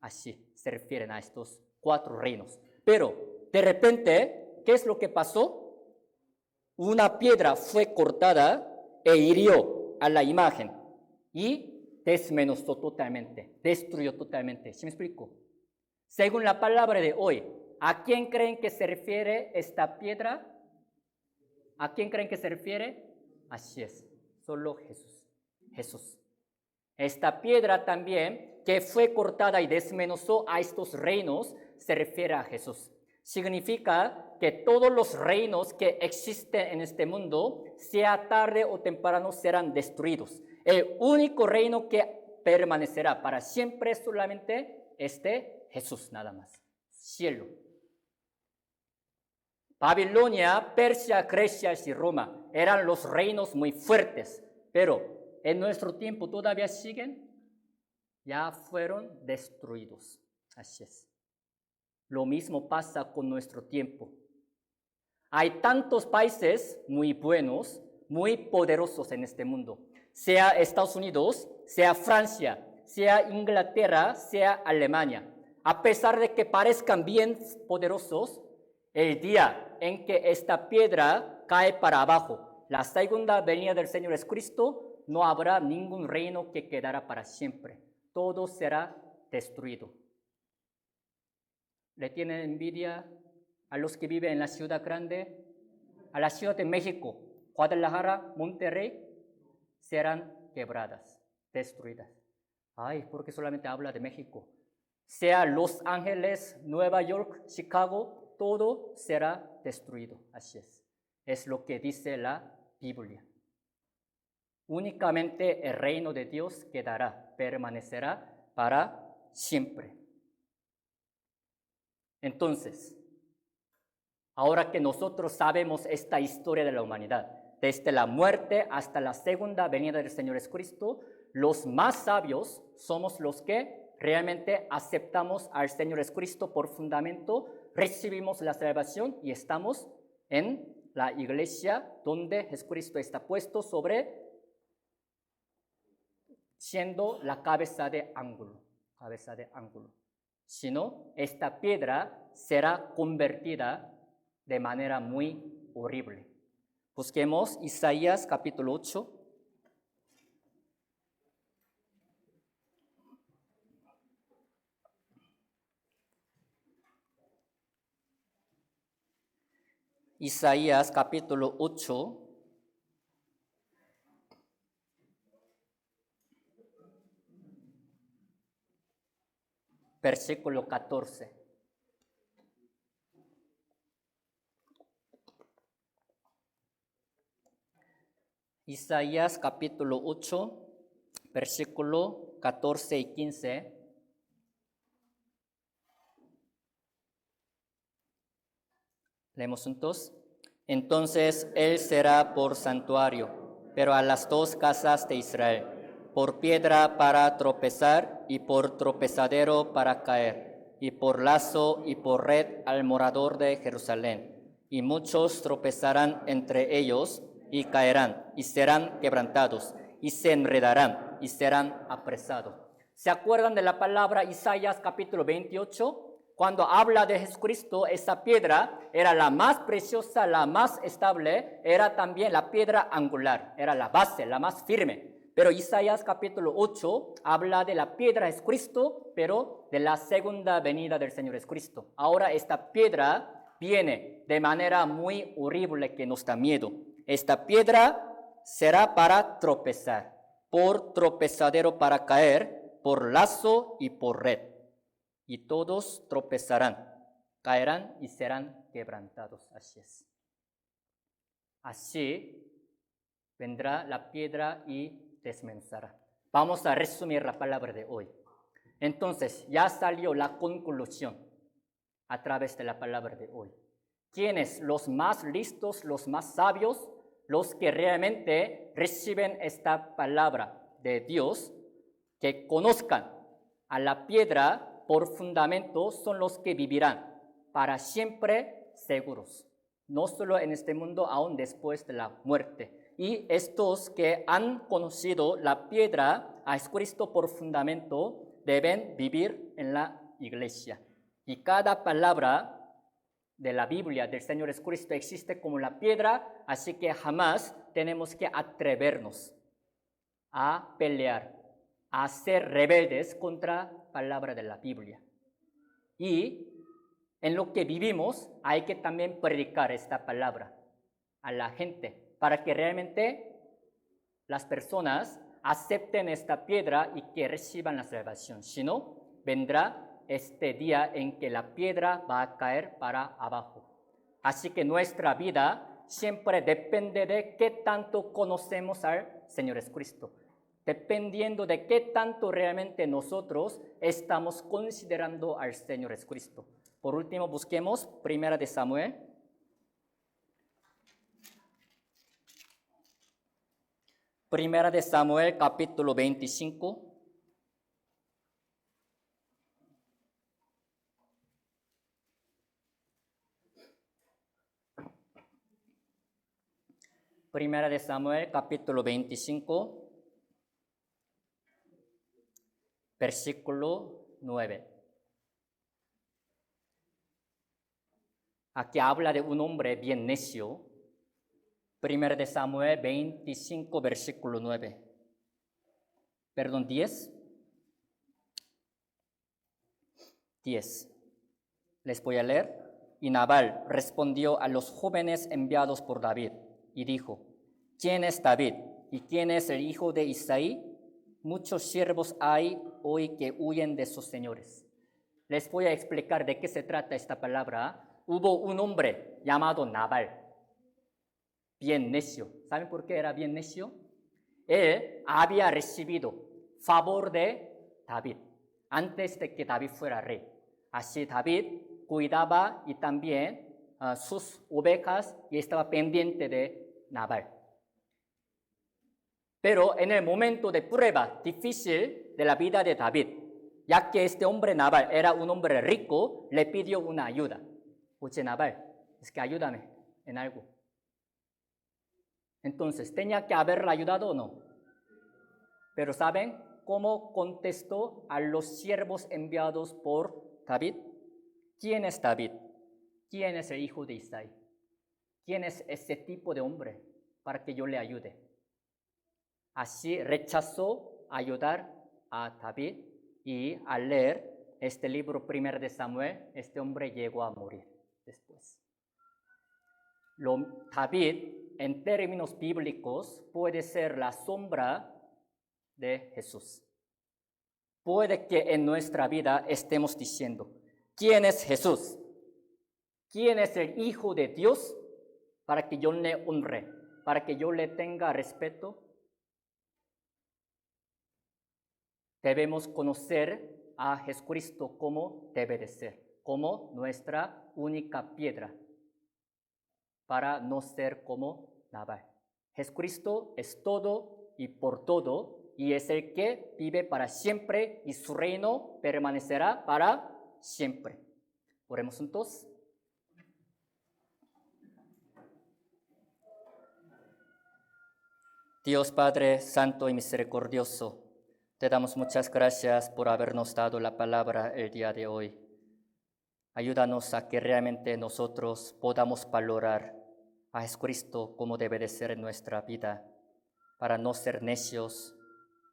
Así se refieren a estos 4 reinos. Pero de repente, ¿qué es lo que pasó? Una piedra fue cortada e hirió a la imagen y desmenuzó totalmente, destruyó totalmente. ¿Sí me explico? Según la palabra de hoy, ¿a quién creen que se refiere esta piedra? ¿A quién creen que se refiere? Así es, solo Jesús. Jesús. Esta piedra también, que fue cortada y desmenuzó a estos reinos, se refiere a Jesús. Significa que todos los reinos que existen en este mundo, sea tarde o temprano, serán destruidos. El único reino que permanecerá para siempre es solamente Jesús, nada más. Cielo. Babilonia, Persia, Grecia y Roma eran los reinos muy fuertes, pero en nuestro tiempo todavía siguen, ya fueron destruidos. Así es. Lo mismo pasa con nuestro tiempo. Hay tantos países muy buenos, muy poderosos en este mundo, sea Estados Unidos, sea Francia, sea Inglaterra, sea Alemania. A pesar de que parezcan bien poderosos, el día en que esta piedra cae para abajo, la segunda venida del Señor Jesucristo, no habrá ningún reino que quedará para siempre. Todo será destruido. ¿Le tienen envidia a los que viven en la ciudad grande? A la Ciudad de México, Guadalajara, Monterrey, serán quebradas, destruidas. Ay, ¿por qué solamente habla de México? Sea Los Ángeles, Nueva York, Chicago, todo será destruido. Así es. Es lo que dice la Biblia. Únicamente el reino de Dios quedará, permanecerá para siempre. Entonces, ahora que nosotros sabemos esta historia de la humanidad, desde la muerte hasta la segunda venida del Señor Jesucristo, los más sabios somos los que realmente aceptamos al Señor Jesucristo por fundamento, recibimos la salvación y estamos en la iglesia donde Jesucristo está puesto sobre, siendo la cabeza de ángulo. Sino esta piedra será convertida de manera muy horrible. Busquemos Isaías capítulo 8. Isaías capítulo 8. Versículo 14. Isaías capítulo 8, versículo 14 y 15. Leemos juntos. Entonces él será por santuario, pero a las dos casas de Israel, por piedra para tropezar y por tropezadero para caer, y por lazo y por red al morador de Jerusalén. Y muchos tropezarán entre ellos y caerán y serán quebrantados y se enredarán y serán apresados. ¿Se acuerdan de la palabra Isaías capítulo 28? Cuando habla de Jesucristo, esa piedra era la más preciosa, la más estable, era también la piedra angular, era la base, la más firme. Pero Isaías capítulo 8 habla de la piedra Jesucristo, pero de la segunda venida del Señor Jesucristo. Ahora esta piedra viene de manera muy horrible que nos da miedo. Esta piedra será para tropezar, por tropezadero para caer, por lazo y por red. Y todos tropezarán, caerán y serán quebrantados. Así es. Así vendrá la piedra y desmenzará. Vamos a resumir la palabra de hoy. Entonces, ya salió la conclusión a través de la palabra de hoy. ¿Quiénes? Los más listos, los más sabios, los que realmente reciben esta palabra de Dios, que conozcan a la piedra por fundamento, son los que vivirán para siempre seguros, no solo en este mundo, aún después de la muerte. Y estos que han conocido la piedra a Jesucristo por fundamento deben vivir en la iglesia. Y cada palabra de la Biblia del Señor Jesucristo existe como la piedra, así que jamás tenemos que atrevernos a pelear, a ser rebeldes contra la palabra de la Biblia. Y en lo que vivimos hay que también predicar esta palabra a la gente para que realmente las personas acepten esta piedra y que reciban la salvación, sino vendrá este día en que la piedra va a caer para abajo. Así que nuestra vida siempre depende de qué tanto conocemos al Señor Jesucristo, dependiendo de qué tanto realmente nosotros estamos considerando al Señor Jesucristo. Por último, busquemos Primera de Samuel. Primera de Samuel, capítulo 25. Primera de Samuel, capítulo 25, versículo 9. Aquí habla de un hombre bien necio. Primera de Samuel 25, versículo 9. Perdón, 10. 10. Les voy a leer. Y Nabal respondió a los jóvenes enviados por David y dijo: ¿Quién es David y quién es el hijo de Isaí? Muchos siervos hay hoy que huyen de sus señores. Les voy a explicar de qué se trata esta palabra. Hubo un hombre llamado Nabal, bien necio. ¿Saben por qué era bien necio? Él había recibido favor de David antes de que David fuera rey. Así David cuidaba y también sus ovejas y estaba pendiente de Nabal. Pero en el momento de prueba difícil de la vida de David, ya que este hombre Nabal era un hombre rico, le pidió una ayuda. Oye, Nabal, es que ayúdame en algo. Entonces, ¿tenía que haberla ayudado o no? Pero ¿saben cómo contestó a los siervos enviados por David? ¿Quién es David? ¿Quién es el hijo de Isaí? ¿Quién es ese tipo de hombre para que yo le ayude? Así rechazó ayudar a David y al leer este libro primero de Samuel, este hombre llegó a morir después. David, en términos bíblicos, puede ser la sombra de Jesús. Puede que en nuestra vida estemos diciendo: ¿quién es Jesús? ¿Quién es el Hijo de Dios para que yo le honre, para que yo le tenga respeto? Debemos conocer a Jesucristo como debe de ser, como nuestra única piedra, para no ser como Nabal. Jesucristo es todo y por todo, y es el que vive para siempre, y su reino permanecerá para siempre. Oremos juntos. Dios Padre Santo y Misericordioso, te damos muchas gracias por habernos dado la palabra el día de hoy. Ayúdanos a que realmente nosotros podamos valorar a Jesucristo como debe de ser en nuestra vida, para no ser necios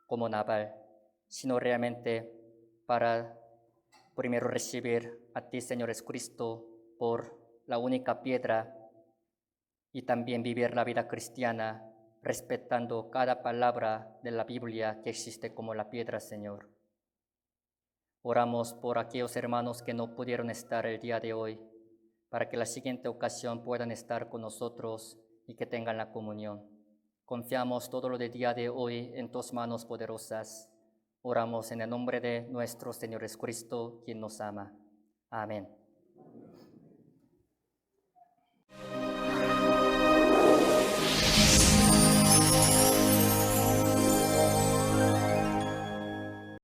como Nabal, sino realmente para primero recibir a ti, Señor Jesucristo, por la única piedra, y también vivir la vida cristiana respetando cada palabra de la Biblia que existe como la piedra, Señor. Oramos por aquellos hermanos que no pudieron estar el día de hoy, para que la siguiente ocasión puedan estar con nosotros y que tengan la comunión. Confiamos todo lo del día de hoy en tus manos poderosas. Oramos en el nombre de nuestro Señor Jesucristo, quien nos ama. Amén.